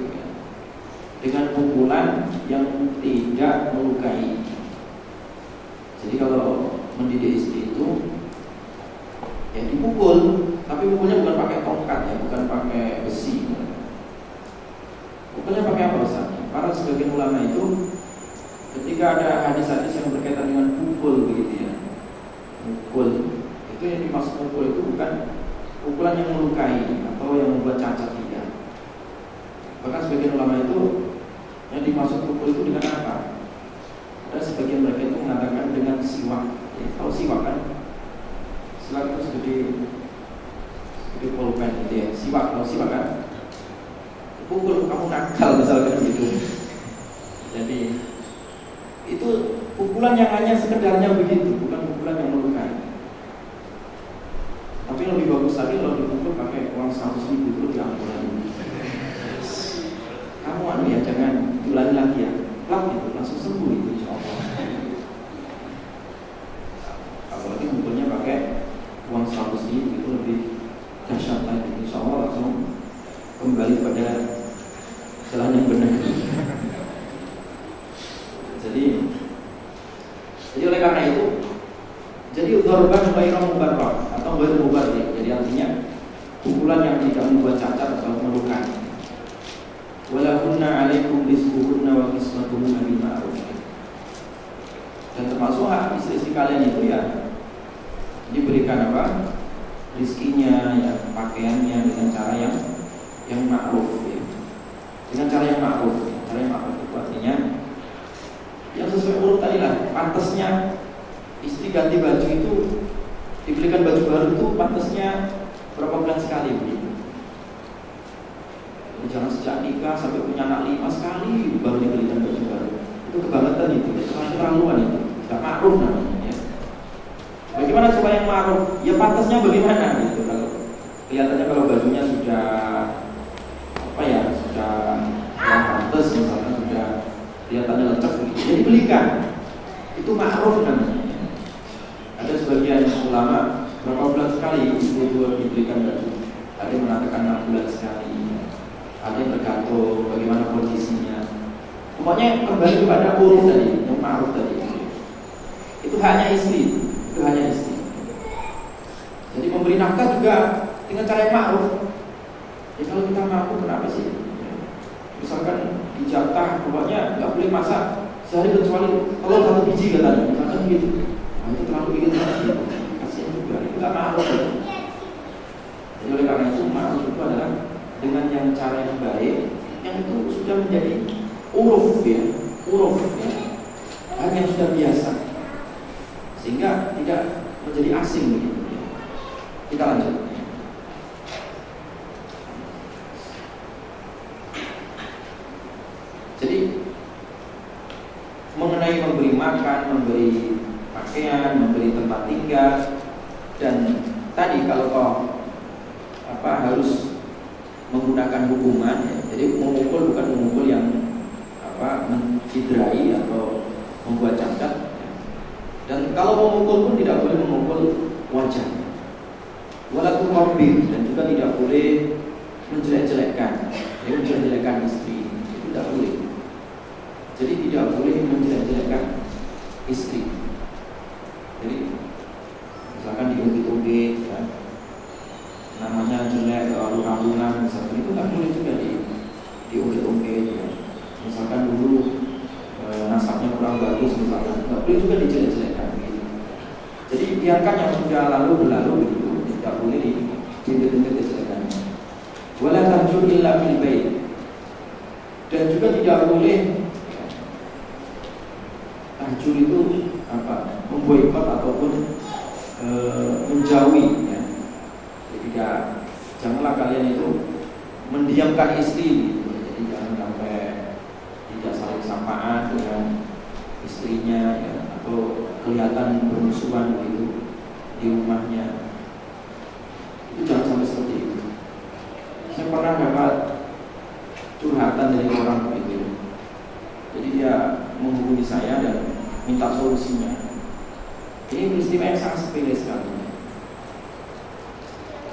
dengan pukulan yang tidak melukai. Jadi kalau mendidik istri itu ya dipukul, tapi pukulnya bukan pakai tongkat ya, bukan pakai besi. Pukulnya pakai apa Ustaz? Para sebagian ulama itu ketika ada hadis-hadis yang berkaitan dengan pukul begitu ya, pukul itu yang dimaksud pukul itu bukan pukulan yang melukai atau yang membuat cacat, tidak. Bahkan sebagian ulama itu yang dimaksud pukul itu dengan apa? Ada sebagian mereka itu mengatakan dengan Siwak itu segede pulpen gitu ya. Siwak, kalau siwak kan pukul kamu nakal misalkan gitu. Jadi itu pukulan yang hanya sekedarnya begitu, bukan pukulan yang melukai. Tapi lebih bagus lagi kalau dipukul pakai uang 100.000 itu lebih ampuh lagi. Kamu ya jangan diulangi lagi ya, plak gitu langsung sembuh itu insyaallah. Apalagi pukulnya pakai uang 100.000 itu lebih dahsyat lagi, insyaallah langsung kembali pada jalan yang benar. Jadi oleh karena itu, jadi dzarban ghairu mubarrah atau ghairu mubarrih. Jadi artinya pukulan yang tidak membuat cacat atau melukai. Walahunna 'alaikum rizquhunna wa qismatuhunna bil ma'ruf. Dan termasuk hak istri-istri kalian itu ya diberikan apa? Rizkinya, ya, pakaiannya dengan cara yang ma'ruf ya. Dengan cara yang ma'ruf. Cara yang ma'ruf itu artinya yang sesuai urut tadi lah. Pantasnya istri ganti baju itu, dibelikan baju baru itu pantasnya berapa bulan sekali begitu. Jangan sejak nikah sampai punya anak 5 sekali baru dibelikan baju baru. Itu kebangetan itu, keterlaluan itu. Tidak ma'ruf namanya ya. Bagaimana supaya yang ma'ruf? Ya pantasnya bagaimana gitu. Kalau kelihatannya kalau bajunya sudah apa ya, sudah pantas misalnya sudah kelihatannya lecek begitu, jadi belikan. Itu ma'ruf namanya. Ada sebagian ulama berapa bulan sekali ibu dibelikan baju. Ada yang mengatakan 6 bulan sekali. Ada yang tergantung bagaimana kondisinya. Pokoknya kembali kepada uruf tadi, yang ma'ruf tadi. Itu hanya istri, itu hanya istri. Jadi memberi nafkah juga dengan cara yang ma'ruf. Ya kalau kita mampu kenapa sih? Misalkan dijatah, pokoknya nggak boleh masak sehari kecuali telur 1 biji katanya, misalkan gitu. Nah, itu terlalu ingin sekali, kasihan juga. Itu nggak ma'ruf. Jadi oleh karena itu ma'ruf itu adalah dengan yang cara yang baik, yang itu sudah menjadi uruf ya, hanya sudah biasa, sehingga tidak menjadi asing begitu. Kita lanjut. Jadi mengenai memberi makan, memberi pakaian, memberi tempat tinggal, dan tadi kalau kau harus menggunakan hukuman ya. Jadi memukul bukan memukul yang mencederai atau membuat cacat ya. Dan kalau memukul pun tidak boleh memukul wajah, walaupun korbin, dan juga tidak boleh menjelek-jelekkan, ya, menjelek-jelekkan istri itu tidak boleh. Jadi tidak boleh menjelek-jelekkan istri. Jadi misalkan diungkit-ungkit ya, namanya jelek, lalu kampungan misalkan, itu nggak boleh juga diungkit-ungkit ya. Misalkan dulu nasabnya kurang bagus misalkan, nggak boleh juga dijelek-jelekkan gitu. Jadi biarkan yang sudah lalu berlalu gitu, tidak boleh diungkit-ungkit kejelekannya. Wala tahjur illa fil bait. Dan juga tidak boleh tahjur itu memboikot ataupun menjauhi ya. Janganlah kalian itu mendiamkan istri gitu. Jadi jangan sampai tidak saling sapaan dengan istrinya ya, atau kelihatan bermusuhan begitu di rumahnya. Itu jangan sampai seperti itu. Saya pernah dapat curhatan dari orang begitu. Jadi dia menghubungi saya dan minta solusinya. Ini peristiwa yang sangat sepele sekali.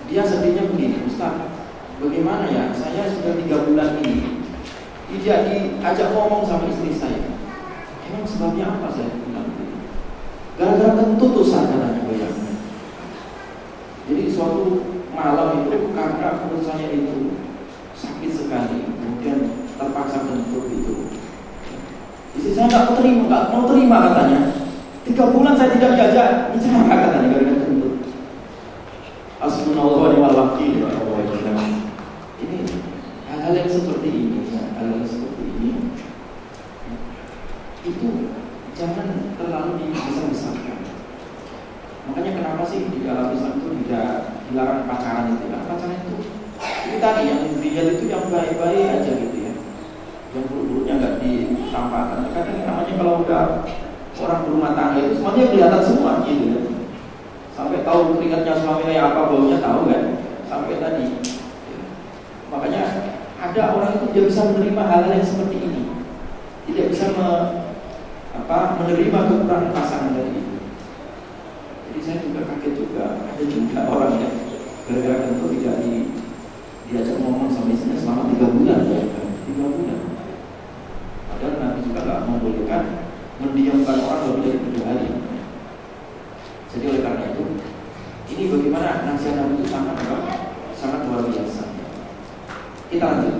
Dia sedihnya begini, Ustaz, bagaimana ya, saya sudah 3 bulan ini tidak diajak ngomong sama istri saya. Emang sebabnya apa saya bilang begitu? Gara-gara kentut Ustaz katanya, bayangkan. Jadi suatu malam itu karena perut saya itu sakit sekali, kemudian terpaksa kentut itu. Istri saya nggak mau terima katanya. 3 bulan saya tidak diajak bicara katanya gara-gara kentut. Asbunallahu wa ni'mal wakil. Ini hal-hal yang seperti ini, hal-hal seperti ini itu jangan terlalu dibesar-besarkan. Makanya kenapa sih di dalam Islam itu tidak dilarang pacaran itu? Kan pacaran itu tadi yang dilihat itu yang baik-baik aja gitu ya, yang buruk-buruknya nggak ditampakkan. Kadang namanya kalau udah orang berumah tangga itu semuanya kelihatan semua gitu ya. Sampai tahu keringatnya suami kayak apa, baunya tahu kan, sampai tadi. Makanya ada orang itu tidak bisa menerima hal-hal yang seperti ini, tidak bisa menerima kekurangan pasangan dari itu. Jadi saya juga kaget juga, ada juga orang yang gara-gara tentu tidak diajak ngomong sama istrinya selama 3 bulan ya, 3 bulan. Padahal Nabi juga nggak membolehkan mendiamkan orang lebih dari 7 hari. Jadi oleh karena itu, ini bagaimana nasihat Nabi itu sangat luar biasa. Kita lanjut.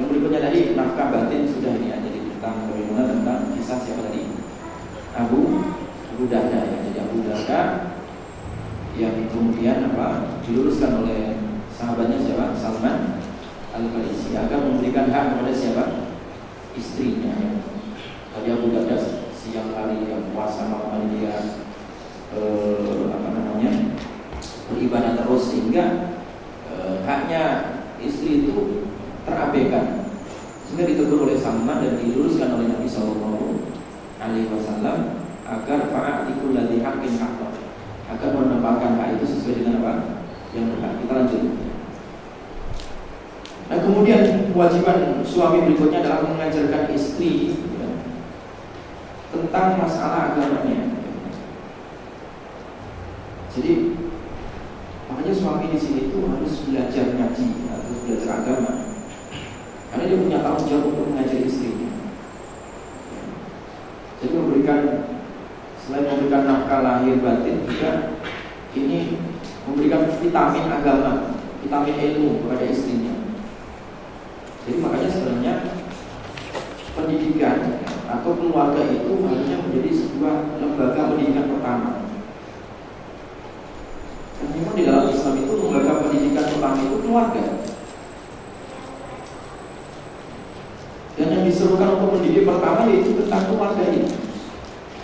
Yang berikutnya tadi nafkah batin sudah ini aja, jadi tentang kisah siapa tadi? Abu Darda ya. Jadi Abu Darda yang kemudian diluluskan oleh sahabatnya siapa? Salman Al-Farisi agar memberikan hak kepada siapa? Istrinya. Tadi Abu Darda siang hari yang puasa, malam hari dia beribadah terus sehingga haknya istri itu terabaikan, sehingga ditegur oleh Salman dan diluluskan oleh Nabi Sallallahu Alaihi Wasallam agar fa'atikul ladzi haqqin haqqah, agar menempatkan hak itu sesuai dengan apa yang berhak. Kita lanjut. Nah kemudian kewajiban suami berikutnya adalah mengajarkan istri ya, tentang masalah agamanya. Jadi makanya suami di sini itu harus belajar ngaji, harus belajar agama, karena dia punya tanggung jawab untuk mengajari istrinya. Jadi selain memberikan nafkah lahir batin, juga ini memberikan vitamin agama, vitamin ilmu kepada istrinya. Jadi makanya sebenarnya pendidikan atau keluarga itu harusnya menjadi sebuah lembaga pendidikan pertama. Dan memang di dalam Islam itu lembaga pendidikan pertama itu keluarga. Dan yang diserukan untuk mendidik pertama yaitu tentang keluarga ini.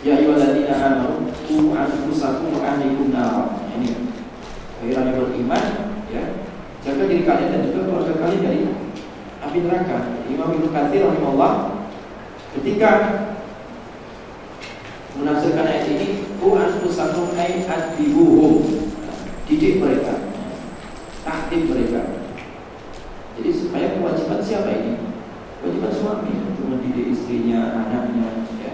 Ya ayyuhalladzina amanu qu anfusakum wa ahlikum nar. Ini bagi orang yang beriman ya, jaga diri kalian dan juga keluarga kalian dari api neraka. Imam Ibnu Katsir rahimahullah ketika menafsirkan ayat ini, qu anfusakum ay adibuhum, didik mereka, takdim mereka. Jadi supaya kewajiban siapa ini? Kewajiban suami untuk mendidik istrinya, anaknya ya.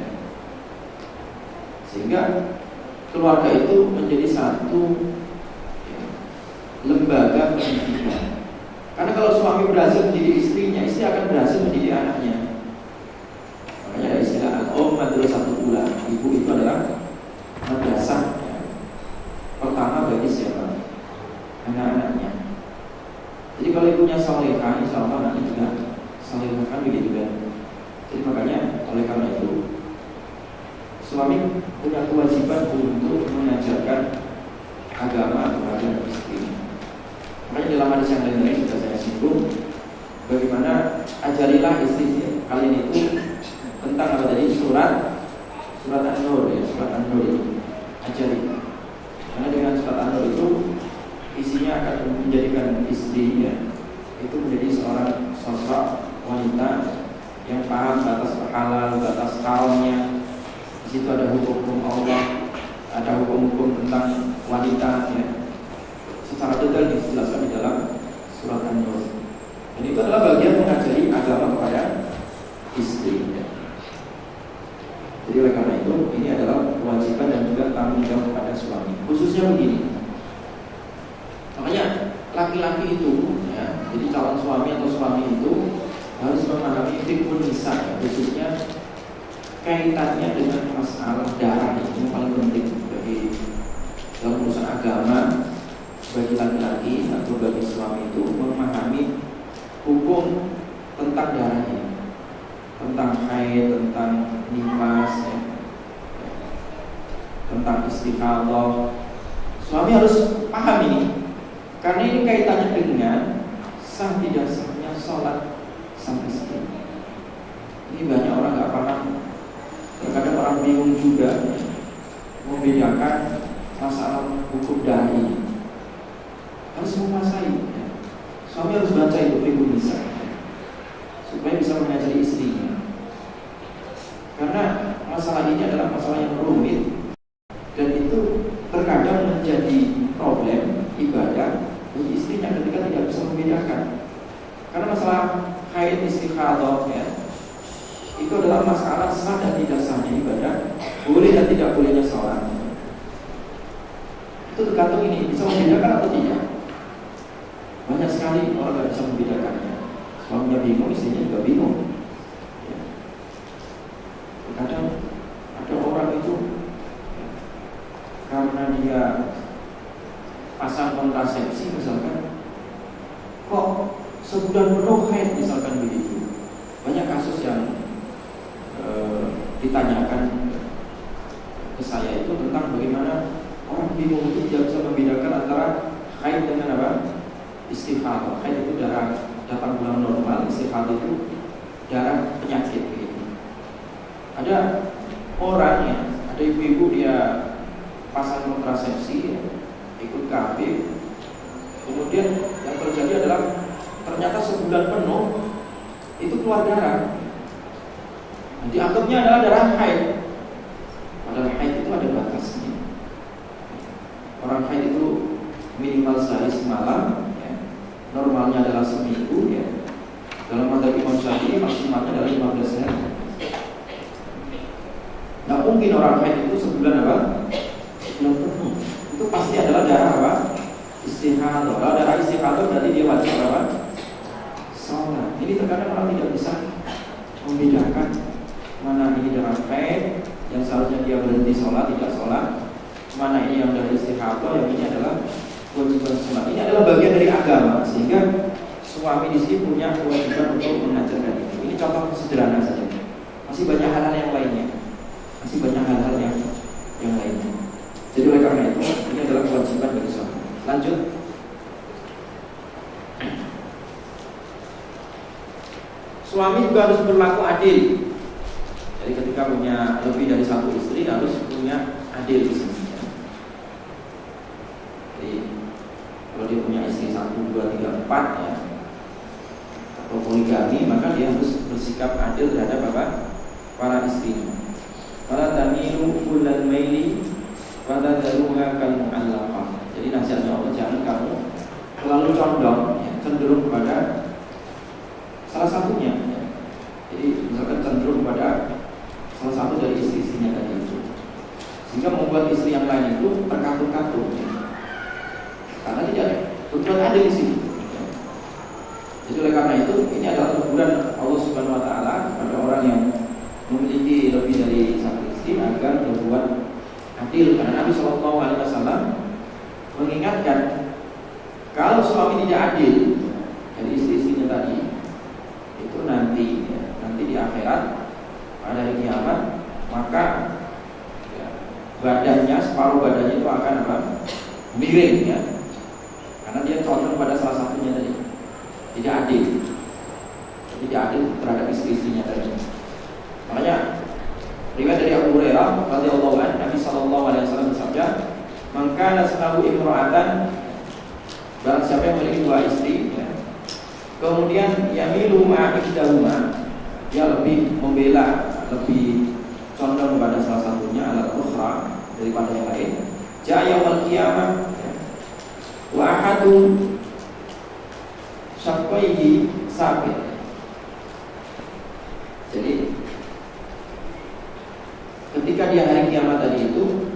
Sehingga keluarga itu menjadi satu ya, lembaga pendidikan. Karena kalau suami berhasil mendidik istrinya, istri akan berhasil mendidik anaknya. Makanya ada istilah al-um madrasatul ula. Ibu itu adalah madrasah ya, pertama bagi siapa? Anak-anaknya. Jadi kalau ibunya salehah, insya Allah nanti juga salehah kan begitu kan. Jadi makanya oleh karena itu suami punya kewajiban untuk mengajarkan agama kepada istri. Makanya dalam hadis yang lain sudah saya singgung, bagaimana ajarilah istri kalian itu tentang apa tadi, surat An-Nur ya, surat An-Nur itu ajari. Karena dengan surat An-Nur itu isinya akan menjadikan istrinya itu menjadi seorang sosok wanita yang paham batas halal, batas haramnya. Di situ ada hukum-hukum Allah, ada hukum-hukum tentang wanita ya. Secara detail dijelaskan di dalam surat An-Nur. Dan itu adalah bagian mengajari agama kepada istri ya. Jadi oleh karena itu ini adalah kewajiban dan juga tanggung jawab kepada suami. Khususnya begini. Makanya laki-laki itu ya, jadi calon suami atau suami itu harus memahami fiqhun nisa ya, khususnya kaitannya dengan masalah darah. Ini paling penting bagi dalam urusan agama, bagi laki-laki atau bagi suami itu memahami hukum tentang darahnya, tentang haid, tentang nifas ya, tentang istihadah. Suami harus paham ini, karena ini kaitannya dengan sah tidak sahnya sholat sampai segini. Ini banyak orang nggak paham. Terkadang orang bingung juga membedakan masalah hukum dahar ini. Harus menguasai. Suami harus baca itu pribun nisa supaya bisa mengajari istrinya. Karena masalah ini adalah masalah yang rumit dan itu terkadang menjadi problem ibadah bagi istrinya ketika tidak bisa membedakan. Karena masalah haid istikhadah ya, itu adalah masalah sah dan tidak sahnya ibadah, boleh dan tidak bolehnya sholat. Itu tergantung ini bisa membedakan atau tidak. Banyak sekali orang tidak bisa membedakannya. Suaminya bingung, istrinya juga bingung ya. Kadang ada orang itu ya, karena dia pasang kontrasepsi misalkan, kok sebulan penuh haid misalkan begitu. Banyak kasus yang ditanyakan ke saya itu tentang bagaimana orang bingung itu tidak bisa membedakan antara haid dengan apa? Istikhadah. Haid itu darah datang bulan normal, istikhadah itu darah penyakit begitu. Ada orang ya, ada ibu-ibu dia pasang kontrasepsi ya, ikut KB. Kemudian yang terjadi adalah ternyata sebulan penuh itu keluar darah. Dianggapnya adalah darah haid. Padahal haid itu ada batasnya. Orang haid itu minimal sehari semalam ya. Normalnya adalah seminggu ya. Dalam mazhab Imam Syafi'i maksimalnya adalah 15 hari. Nah mungkin orang haid itu sebulan apa? Sebulan penuh. Itu pasti adalah darah apa? Istikhadah. Kalau darah istikhadah berarti dia wajib apa? Sholat. Ini terkadang orang tidak bisa membedakan mana ini darah haid yang seharusnya dia berhenti sholat tidak sholat, mana ini yang dari istikhadah, yang ini adalah kewajiban sholat. Ini adalah bagian dari agama, sehingga suami di sini punya kewajiban untuk mengajarkan itu. Ini contoh sederhana saja. Masih banyak hal-hal yang lainnya. Masih banyak hal-hal yang lainnya. Jadi oleh karena itu ini adalah kewajiban bagi suami. Lanjut. Suami juga harus berlaku adil. Jadi ketika punya lebih dari satu istri harus punya adil di sini. Jadi kalau dia punya istri 1, 2, 3, 4 ya, atau poligami, maka dia harus bersikap adil terhadap para istrinya. Fala tamilu kullal maili pada daruha kal mu'allaqah. Jadi nasihatnya Allah, jangan kamu terlalu condong ya, cenderung kepada salah satunya ya. Jadi misalkan cenderung kepada salah satu dari istri-istrinya tadi itu, sehingga membuat istri yang lain itu terkatung-katung ya. Karena tidak berbuat adil di sini ya. Jadi oleh karena itu ini adalah teguran Allah Subhanahu Wa Taala kepada orang yang memiliki lebih dari satu istri agar berbuat adil. Karena Nabi Shallallahu Alaihi Wasallam mengingatkan kalau suami tidak adil dari istri-istrinya tadi itu nanti ya, nanti di akhirat pada hari kiamat maka ya, badannya, separuh badannya itu akan apa? Miring ya, karena dia condong pada salah satunya tadi, tidak adil, tidak adil terhadap istri-istrinya tadi. Makanya riwayat dari Abu Hurairah radhiyallahu anhu, Nabi sallallahu alaihi wasallam bersabda, "Man kana sahabu imra'atan," barang siapa yang memiliki 2 istri ya, kemudian yamilu ma'ihdahuma, dia lebih membela, lebih condong kepada salah satunya alat ukhra daripada yang lain, ja'a yaumul qiyamah wa ahadu syaqqaihi sabit. Jadi ketika dia hari kiamat tadi itu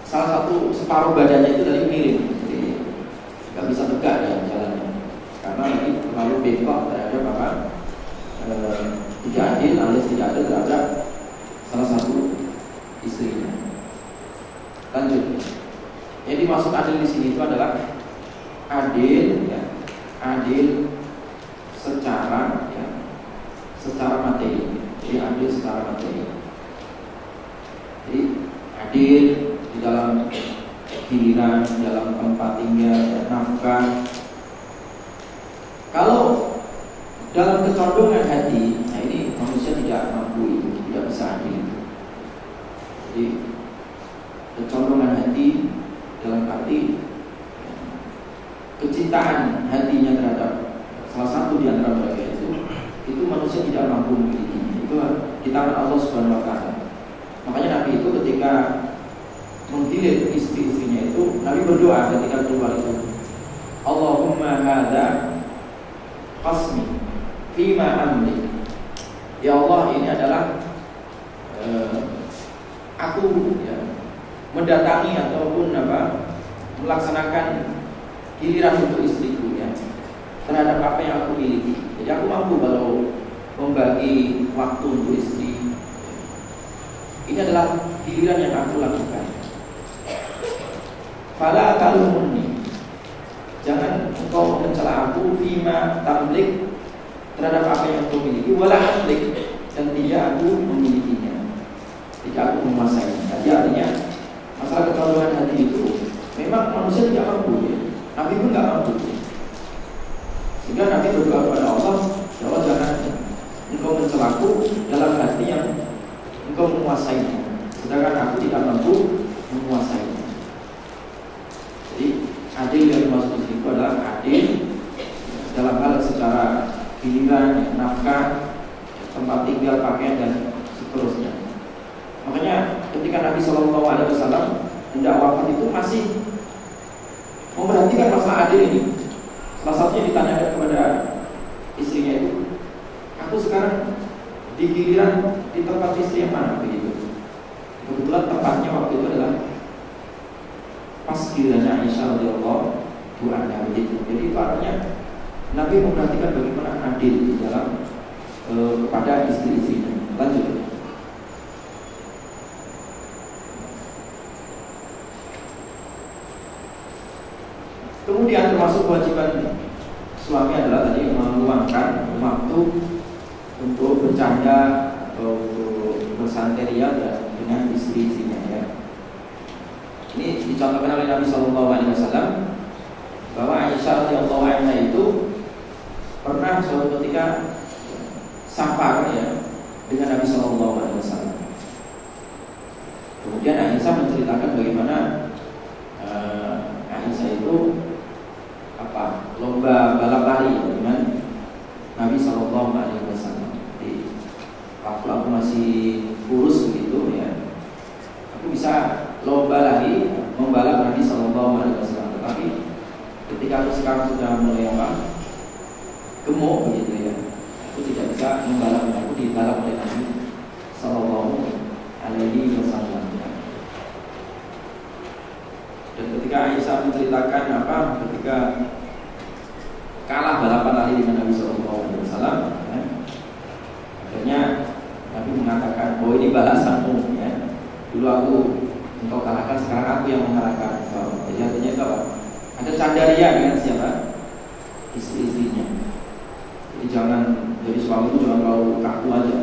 salah satu separuh badannya itu tadi miring, jadi nggak bisa tegak dalam jalannya karena lagi terlalu bengkok terhadap apa? Tidak adil, alias tidak adil terhadap salah satu istrinya. Lanjut. Jadi maksud adil di sini itu adalah adil, ya, adil secara materi. Jadi adil secara materi. Jadi adil di dalam giliran, dalam tempat tinggal, nafkah. Kalau dalam kecondongan hati, nah ini manusia tidak mampu itu, tidak bisa adil itu. Allah Subhanahu wa taala. Makanya Nabi itu ketika menggilir istri-istrinya itu, Nabi berdoa ketika keluar itu, Allahumma hadza qasmi fima amlik. Ya Allah, ini adalah aku mendatangi ataupun melaksanakan giliran untuk istriku ya, terhadap apa yang aku miliki. Jadi aku mampu kalau membagi waktu untuk istri. Ini adalah giliran yang aku lakukan. Fala talumuni, jangan engkau mencela aku fima tamlik, terhadap apa yang aku miliki, wala amlik, dan tidak aku memilikinya, tidak aku menguasainya. Jadi artinya masalah ketuluan hati itu memang manusia tidak mampu ya. Nabi pun tidak mampu ya. Sehingga Nabi berdoa kepada Allah, ya Allah jangan engkau mencelaku dalam hati yang engkau menguasainya, sedangkan aku tidak mampu menguasainya. Jadi adil yang dimaksud itu adalah adil dalam hal secara giliran, nafkah, tempat tinggal, pakaian dan seterusnya. Makanya ketika Nabi Shallallahu Alaihi Wasallam hendak wafat itu masih memperhatikan masalah adil ini. Salah satunya ditanyakan kepada istrinya itu, aku sekarang di giliran di tempat istri yang mana begitu. Kebetulan tempatnya waktu itu adalah pas gilirannya Aisyah radhiyallahu anha begitu. Jadi itu artinya Nabi memperhatikan bagaimana adil di dalam kepada istri-istrinya. Lanjut. Kemudian termasuk kewajiban suami adalah tadi meluangkan waktu untuk bercanda atau untuk bersanteria dengan istri-istrinya ya. Ini dicontohkan oleh Nabi Shallallahu Alaihi Wasallam bahwa Aisyah radhiyallahu anha itu pernah suatu ketika safar ya dengan Nabi Shallallahu Alaihi Wasallam. Kemudian Aisyah menceritakan bagaimana Aisyah itu lomba balap lari dengan Nabi Shallallahu Alaihi Wasallam. Di waktu aku masih kurus begitu ya, aku bisa lomba lari membalap Nabi Shallallahu Alaihi Wasallam. Tetapi ketika aku sekarang sudah mulai gemuk begitu ya, aku tidak bisa membalap, aku dibalap oleh Nabi Shallallahu Alaihi Wasallam. Dan ketika Aisyah menceritakan ketika kalah balapan lari dengan Nabi Shallallahu Alaihi Wasallam, ya, akhirnya Nabi mengatakan, oh ini balasanmu ya. Dulu aku engkau kalahkan, sekarang aku yang mengalahkan engkau. Jadi artinya itu apa? Ada candaria dengan siapa? Istri-istrinya. Jadi jangan jadi suami itu jangan terlalu kaku aja,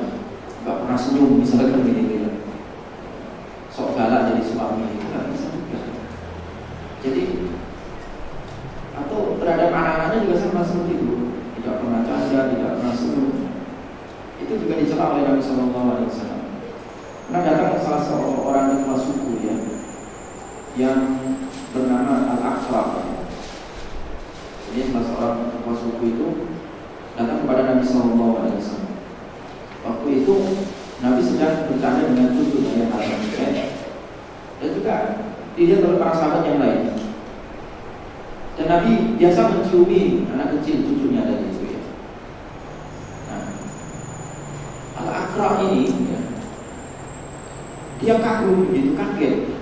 nggak pernah senyum misalkan gini-gini. Sok galak jadi suami itu nggak bisa juga. Jadi atau terhadap anak-anaknya juga sama seperti itu, tidak pernah canda, tidak pernah senyum. Itu juga dicela oleh Nabi Shallallahu Alaihi Wasallam. Pernah datang salah seorang ketua suku ya, yang bernama Al-Aqra. Jadi salah seorang ketua suku itu datang kepada Nabi Shallallahu Alaihi Wasallam. Waktu itu Nabi sedang bercanda dengan cucunya yang Al-Aqra, dan juga dilihat oleh para sahabat yang lain. Dan Nabi biasa menciumi anak kecil cucunya dari itu ya. Nah, Al-Aqra ini ya, dia kagum begitu, kaget.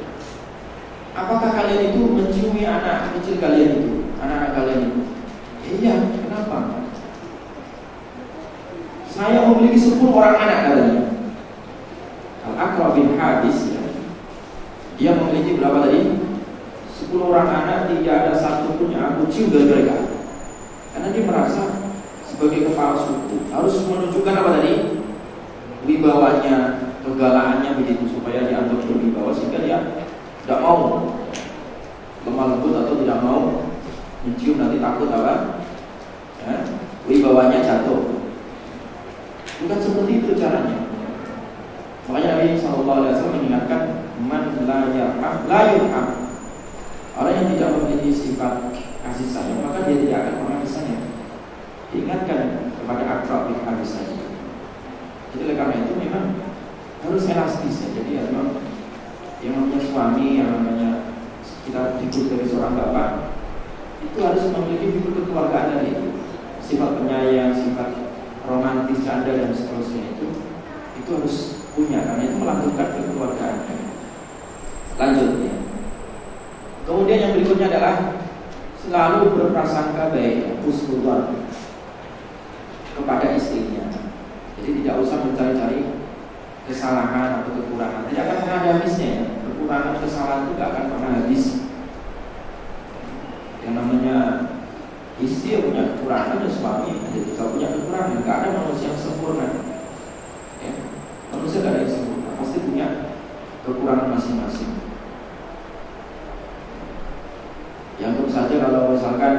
Apakah kalian itu menciumi anak kecil kalian itu, anak-anak kalian itu? Iya, kenapa? Saya memiliki 10 orang anak kalian. Al-Aqra bin Habis ya, dia memiliki berapa tadi? 10 orang anak, tidak ada satu pun yang aku cium dari mereka. Karena dia merasa sebagai kepala suku harus menunjukkan apa tadi? Wibawanya, kegalaannya begitu, supaya dianggap berwibawa, sehingga dia tidak mau lemah lembut atau tidak mau mencium, nanti takut apa? Ya, wibawanya jatuh. Bukan seperti itu caranya. Makanya Nabi Shallallahu Alaihi Wasallam mengingatkan, man la yarham la yurham. Orang yang tidak memiliki sifat kasih sayang, maka dia tidak akan pernah disayang. Diingatkan kepada Aqra bin Habis saja. Jadi oleh karena itu memang harus elastis ya. Jadi memang yang namanya suami, yang namanya kita hidup dari seorang bapak itu harus memiliki figur kekeluargaan tadi, sifat penyayang, sifat romantis, canda dan seterusnya itu harus punya, karena itu melanggengkan kekeluargaan. Lanjut ya. Kemudian yang berikutnya adalah selalu berprasangka baik, husnudzon kepada istrinya. Jadi tidak usah mencari-cari kesalahan atau kekurangan. Tidak akan pernah ada habisnya ya. Kekurangan, kesalahan itu tidak akan pernah habis. Yang namanya istri punya kekurangan dan suami juga punya kekurangan. Tidak ada manusia yang sempurna ya. Manusia tidak ada yang sempurna, pasti punya kekurangan masing-masing. Yang tentu saja kalau misalkan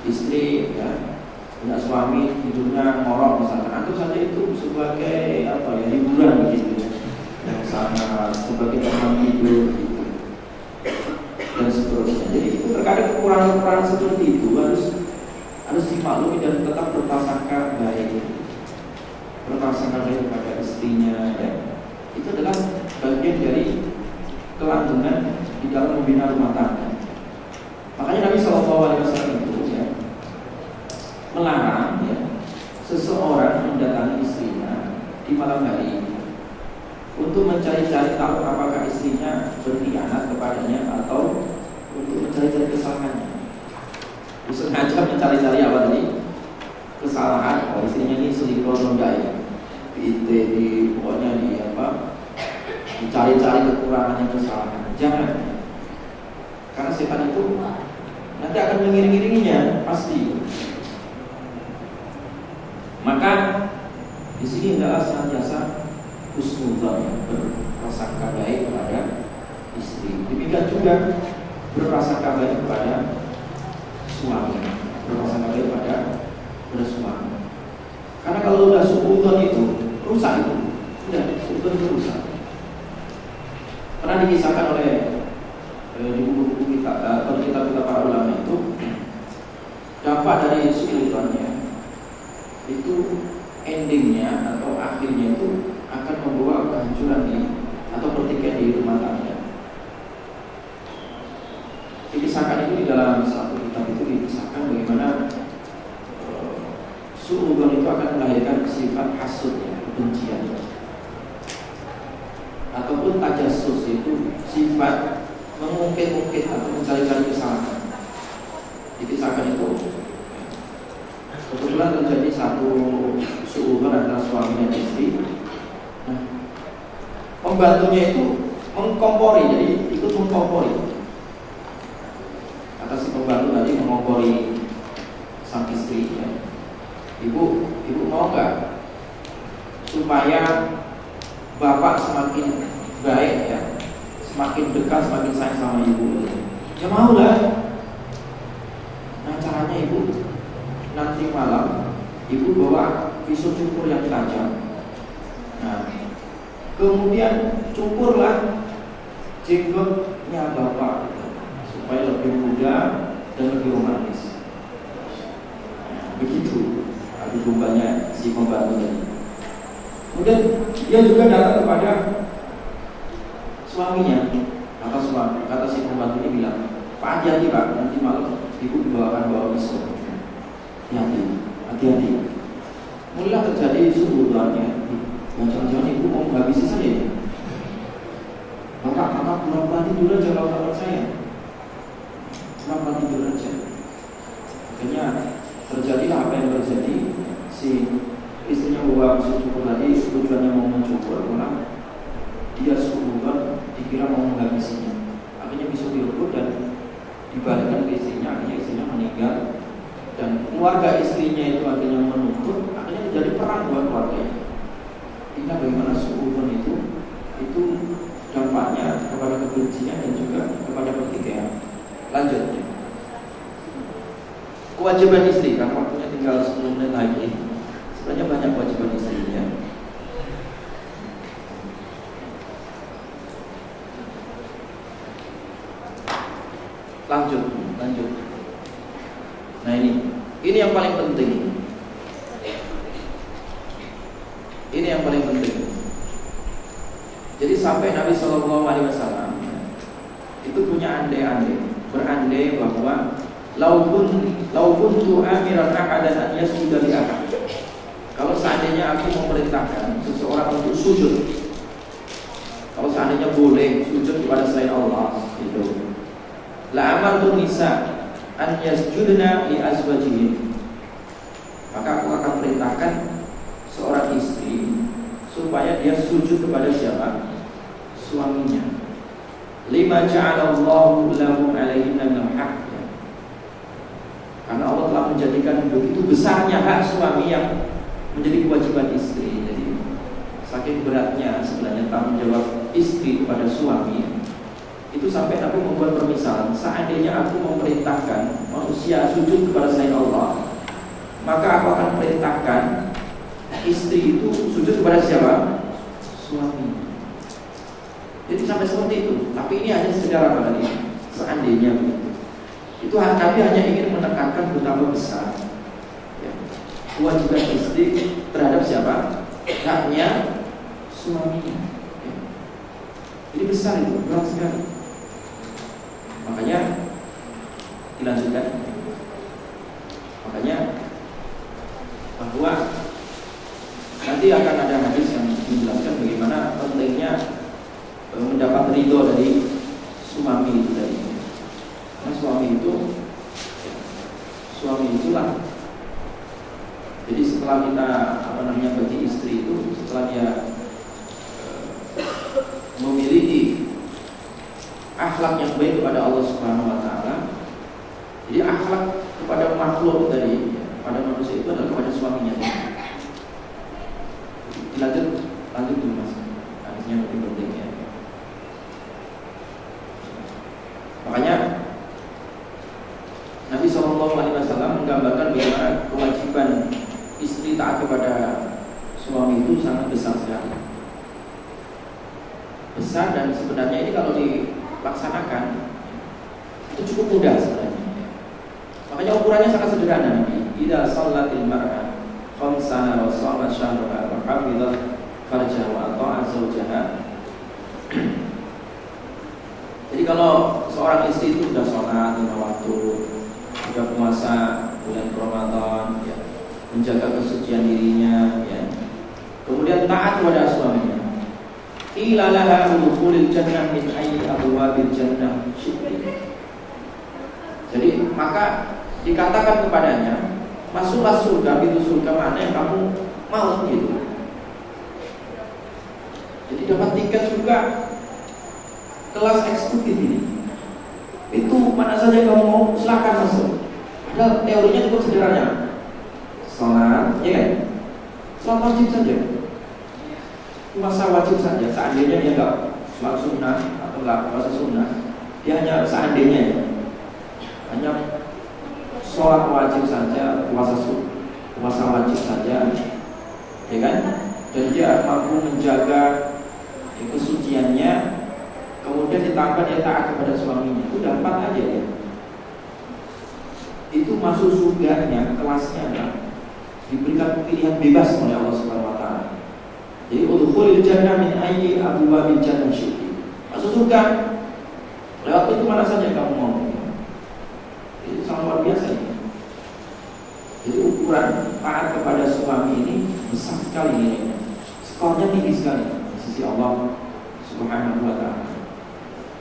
istri ya punya suami hidupnya ngorok misalkan, anggap saja itu sebagai apa ya, hiburan begitu ya, yang sangat sebagai teman tidur gitu dan seterusnya. Jadi itu terkadang kekurangan-kekurangan seperti itu harus dimaklumi dan tetap berprasangka baik kepada istrinya ya. Itu adalah bagian dari kelanggengan di dalam membina rumah tangga. Makanya Nabi SAW itu ya melarang ya seseorang mendatangi istrinya di malam hari untuk mencari-cari tahu apakah istrinya berkhianat kepadanya atau untuk mencari-cari kesalahannya. Sengaja mencari-cari apa tadi? Kesalahan. Oh, istrinya ini selingkuh atau enggak ya? Di pokoknya di apa? Dicari-cari kekurangan dan kesalahan. Jangan. Karena setan itu nanti akan mengiring-iringinya pasti. Maka di sini adalah senantiasa husnudzon, berprasangka baik kepada istri. Demikian juga berprasangka baik kepada suami, berprasangka baik kepada suami. Karena kalau sudah suudzon itu rusak itu, sudah suudzon itu rusak. Pernah dikisahkan oleh di buku-buku kita atau kitab-kitab para ulama itu, dampak dari suudzonnya itu endingnya atau akhirnya itu akan membawa kehancuran atau pertikaian di rumah tangga. Dikisahkan itu di dalam satu kitab itu dikisahkan bagaimana suudzon itu akan melahirkan sifat hasud ya, kebencian, ataupun tajassus itu sifat mengungkit-ungkit atau mencari-cari kesalahan. Dikisahkan itu kebetulan terjadi satu suudzon antara suami dan istri. Nah, pembantunya itu mengkompori, jadi ikut mengkompori. Kata si pembantu tadi mengompori sang istri ya. Ibu mau nggak supaya bapak semakin baik ya, semakin dekat, semakin sayang sama ibu? Ya mau lah. Nah caranya ibu, nanti malam ibu bawa pisau cukur yang tajam. Nah kemudian cukurlah jenggotnya bapak supaya lebih muda dan lebih romantis. Nah, begitu adu dombanya si pembantu tadi. Kemudian dia juga datang kepada suaminya. Kata si pembantu ini bilang, Pak hati-hati Pak, nanti malam ibu dibawakan bawa pisau. Hati-hati. Mulailah terjadi suudzonnya. Jangan-jangan ibu mau menghabisi saya. Maka pura-pura tidur aja kalau kamar saya. Pura-pura tidur aja. Akhirnya terjadilah apa yang terjadi. Si istrinya bawa pisau cukur tadi tujuannya mau mencukur, karena dia suudzon dikira mau menghabisinya. Akhirnya pisau direbut dan dibalikkan ke istrinya. Akhirnya istrinya meninggal dan keluarga istrinya itu akhirnya menuntut. Akhirnya terjadi perang dua keluarga. Ini bagaimana suudzon itu dampaknya kepada kebencian dan juga kepada pertikaian. Lanjut. Kewajiban istri, karena waktunya tinggal 10 menit lagi. Sebenarnya banyak kewajiban istrinya. Lanjut. Nah ini yang paling penting. Ini yang paling penting. Jadi sampai Nabi Shallallahu Alaihi Wasallam itu punya andai-andai, berandai bahwa laukuntu amiran ahadan an yasjuda li ahad. Kalau seandainya aku memerintahkan seseorang untuk sujud, kalau seandainya boleh sujud kepada selain Allah, itu la amartu nisa an yasjudna li azwajihin, maka aku akan perintahkan seorang istri supaya dia sujud kepada siapa? Suaminya. Lima ja'alallahu lahum alaihinna minal haqq. Karena Allah telah menjadikan begitu besarnya hak suami yang menjadi kewajiban istri. Jadi saking beratnya sebenarnya tanggung jawab istri kepada suami, itu sampai Nabi membuat permisalan, seandainya aku memerintahkan manusia sujud kepada selain Allah, maka aku akan perintahkan istri itu sujud kepada siapa? Suami. Jadi sampai seperti itu. Tapi ini hanya sekedar apa tadi? Seandainya begitu. Itu Nabi hanya ingin menekankan betapa besar ya, kewajiban istri terhadap siapa? Haknya suaminya ya. Jadi besar itu, berat sekali. Makanya dilanjutkan. Makanya bahwa nanti akan ada hadis yang menjelaskan bagaimana pentingnya mendapat ridho dari suami itu tadi. Karena suami itulah. Jadi setelah kita bagi istri itu, setelah dia memiliki akhlak yang baik kepada Allah Subhanahu Wa Taala, jadi akhlak kepada makhluk tadi, pada manusia itu adalah kepada suaminya. Lanjut dulu mas, hadisnya lebih penting ya. Makanya Nabi SAW menggambarkan bagaimana kewajiban istri taat kepada suami itu sangat besar sekali. Besar, dan sebenarnya ini kalau dilaksanakan itu cukup mudah sebenarnya. Makanya ukurannya sangat sederhana. Idza shallatil mar'a khamsana wa shamat syahraha wa hafizat farjaha wa ata'at zawjaha. Jadi kalau seorang istri itu sudah sholat lima waktu, sudah puasa bulan Ramadan, ya, menjaga kesucian dirinya, ya, kemudian taat kepada suaminya, qila laha udkhulil jannah min ayyi abwabil jannah syi'ti. Jadi maka dikatakan kepadanya, masuklah surga, pintu surga mana yang kamu mau, gitu. Jadi dapat tiket surga kelas eksekutif ini. Itu mana saja kamu mau, silakan masuk. Padahal teorinya cukup sederhana. Salat, ya kan? Salat wajib saja. Puasa wajib saja. Seandainya dia enggak salat sunnah atau enggak puasa sunnah, dia hanya seandainya ya. Hanya salat wajib saja, puasa wajib saja, ya kan? Dan dia mampu menjaga kesuciannya, kemudian ditambah dia taat kepada suaminya, itu udah 4 aja ya. Itu masuk surganya, kelasnya adalah diberikan pilihan bebas oleh Allah Subhanahu Wa Taala. Jadi udkhulil jannah min ayyi abwabil jannah syi'ti. Masuk surga lewat pintu mana saja kamu mau. Itu sangat luar biasa ini. Jadi ukuran taat kepada suami ini besar sekali ini. Skornya tinggi sekali di sisi Allah Subhanahu Wa Taala.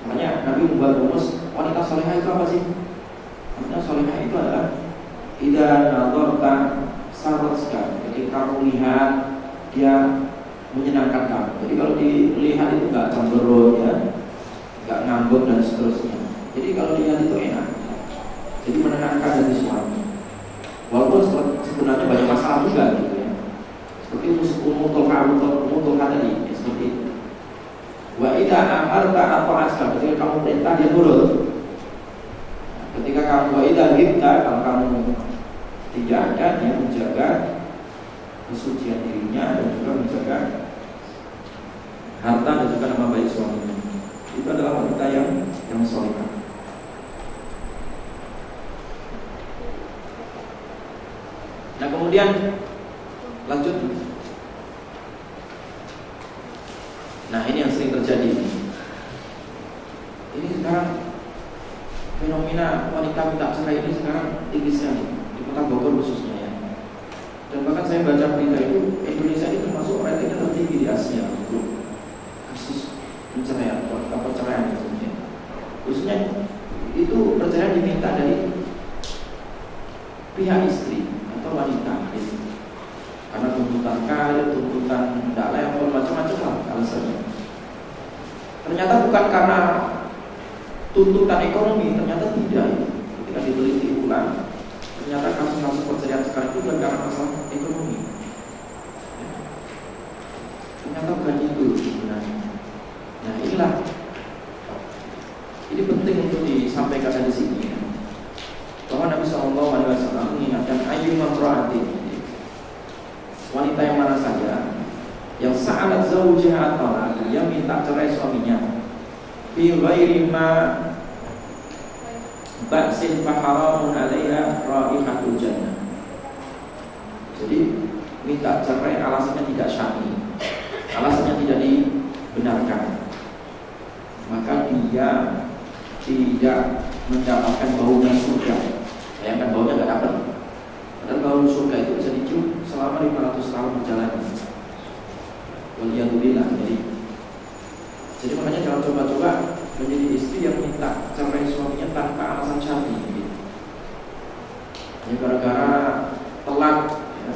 Makanya Nabi membuat rumus wanita solehah itu apa sih? Wanita solehah itu adalah idza nazarta sarratka. Jadi kamu lihat dia menyenangkan kamu. Jadi kalau dilihat itu enggak cemberut ya, enggak ngambek dan seterusnya. Jadi kalau dilihat itu enak. Jadi menenangkan hati suami. Walaupun sebenarnya banyak masalah juga gitu ya. Seperti umutul tadi ya, seperti itu. Wa idza amarta ata'aska, ketika kamu perintah dia nurut. Ketika kamu wa idza ghibta, kalau kamu tidak ada, dia menjaga kesucian dirinya dan juga menjaga harta dan juga nama baik suaminya. Itu adalah wanita yang salihah. Nah kemudian lanjut. Nah ini yang sering terjadi. Ini sekarang fenomena wanita minta cerai ini sekarang tinggi sekali di kota Bogor khususnya ya. Dan bahkan saya baca berita itu Indonesia itu termasuk ratingnya tertinggi di Asia untuk kasus perceraian atau perceraian itu. Khususnya itu perceraian diminta dari pihak istri atau wanita gitu. Karena tuntutan karir, tuntutan tidak level, macam-macam lah alasannya. Ternyata bukan karena tuntutan ekonomi, ternyata tidak. Ketika diteliti ulang, ternyata kasus-kasus perceraian sekarang itu bukan karena masalah ekonomi. Ternyata bukan itu sebenarnya. Nah inilah, ini penting untuk disampaikan di sini ya. Bahwa Nabi SAW mengingatkan ayyuma imra'atin, wanita yang mana saja yang sa'alat zawjaha talaq, yang minta cerai suaminya, fi ghairi ma ba'sin fa haramun 'alaiha raihatul jannah. Jadi minta cerai alasannya tidak syar'i, alasannya tidak dibenarkan, maka dia tidak mendapatkan baunya surga. Bayangkan baunya nggak dapat. Padahal bau surga itu bisa dicium selama 500 tahun perjalanan. Waliyadzubillah. Jadi makanya jangan coba-coba menjadi istri yang minta cerai suaminya tanpa alasan syar'i. Ini gara-gara telat, ya,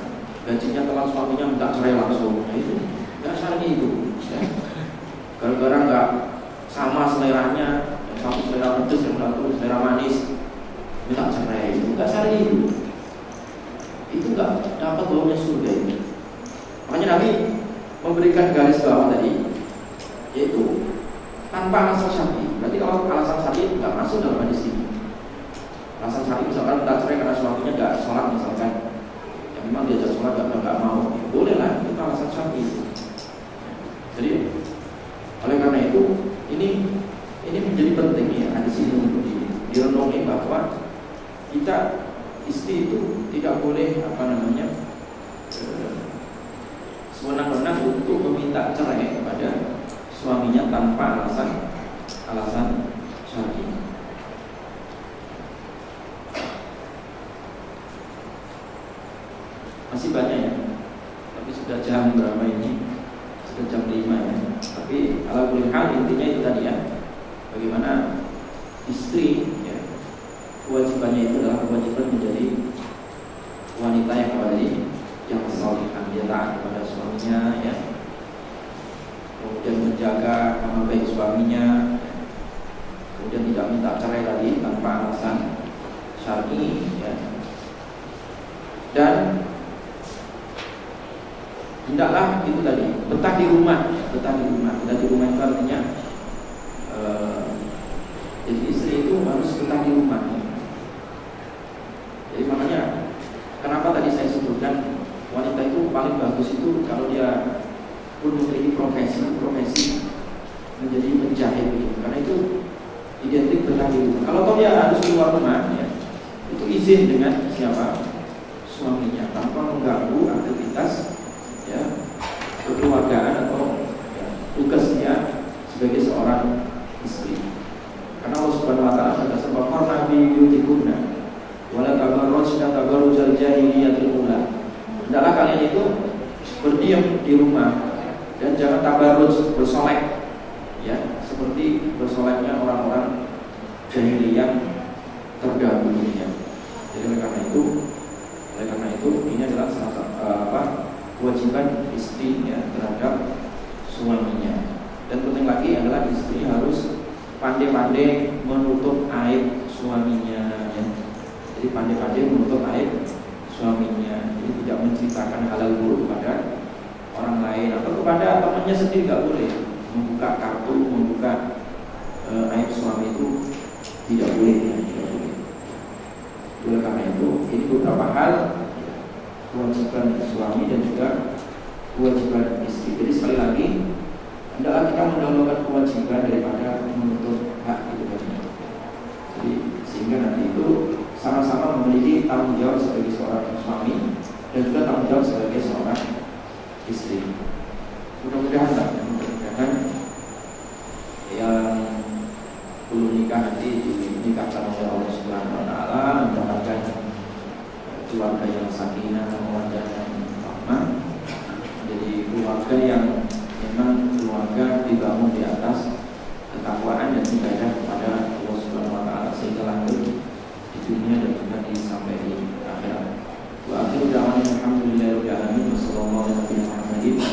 gajinya telat suaminya minta cerai langsung. Nah itu nggak syar'i itu. Ya. Gara-gara nggak sama seleranya, yang satu selera pedas, yang satu selera manis, minta cerai itu nggak syar'i itu. Itu nggak dapat baunya surga itu. Makanya Nabi memberikan garis bawah tadi, yaitu tanpa alasan syar'i. Berarti kalau alasan syar'i nggak masuk dalam hadis ini. Alasan syar'i misalkan minta cerai karena suaminya nggak sholat misalkan, ya memang diajak sholat nggak mau, ya boleh lah, itu alasan syar'i. Jadi oleh karena itu ini menjadi penting ya hadis ini untuk direnungi bahwa kita istri itu tidak boleh sewenang-wenang untuk meminta cerai kepada suaminya tanpa alasan syar'i. Masih banyak ya, tapi sudah jam berapa ini? Sudah jam 5 ya. Tapi ala kulli hal intinya itu tadi ya, bagaimana istri ya, kewajibannya itu adalah kewajiban menjadi wanita yang yang salihah, dia taat kepada suaminya ya, kemudian menjaga nama baik suaminya, kemudian tidak minta cerai tadi tanpa alasan syar'i ya. Dan hendaklah itu tadi betah di rumah ya, betah di rumah itu artinya jadi istri itu harus betah di rumah ya. Jadi makanya kenapa tadi saya sebutkan wanita itu paling bagus itu kalau dia pun memiliki profesi menjadi penjahit gitu. Karena itu identik betah di rumah. Kalau toh dia harus keluar rumah ya, itu izin dengan siapa? Suaminya, tanpa mengganggu aktivitas ya kekeluargaan atau ya, tugasnya sebagai seorang istri. Karena Allah Subhanahu wa taala sudah sebutkan Nabi yutikunna wala tabarrujna tabarrujal jahiliyatil ula. Hendaklah kalian itu berdiam di rumah dan jangan tabarruj bersolek ya, seperti bersoleknya orang-orang jahiliyah terdahulu ya. Jadi oleh karena itu ini adalah salah satu kewajiban istri ya terhadap suaminya. Dan penting lagi adalah istri harus pandai-pandai menutup aib suaminya ya. Jadi pandai-pandai menutup aib suaminya. Jadi tidak menceritakan halal buruk kepada orang lain atau kepada temannya sendiri, nggak boleh membuka kartu, membuka aib suami itu tidak boleh ya, tidak boleh. Oleh karena itu ini beberapa hal kewajiban suami dan juga kewajiban istri. Jadi sekali lagi hendaklah kita mendahulukan kewajiban daripada menuntut hak itu tadi. Jadi sehingga nanti itu sama-sama memiliki tanggung jawab sebagai seorang suami dan juga tanggung jawab sebagai seorang istri. Mudah-mudahan gitu.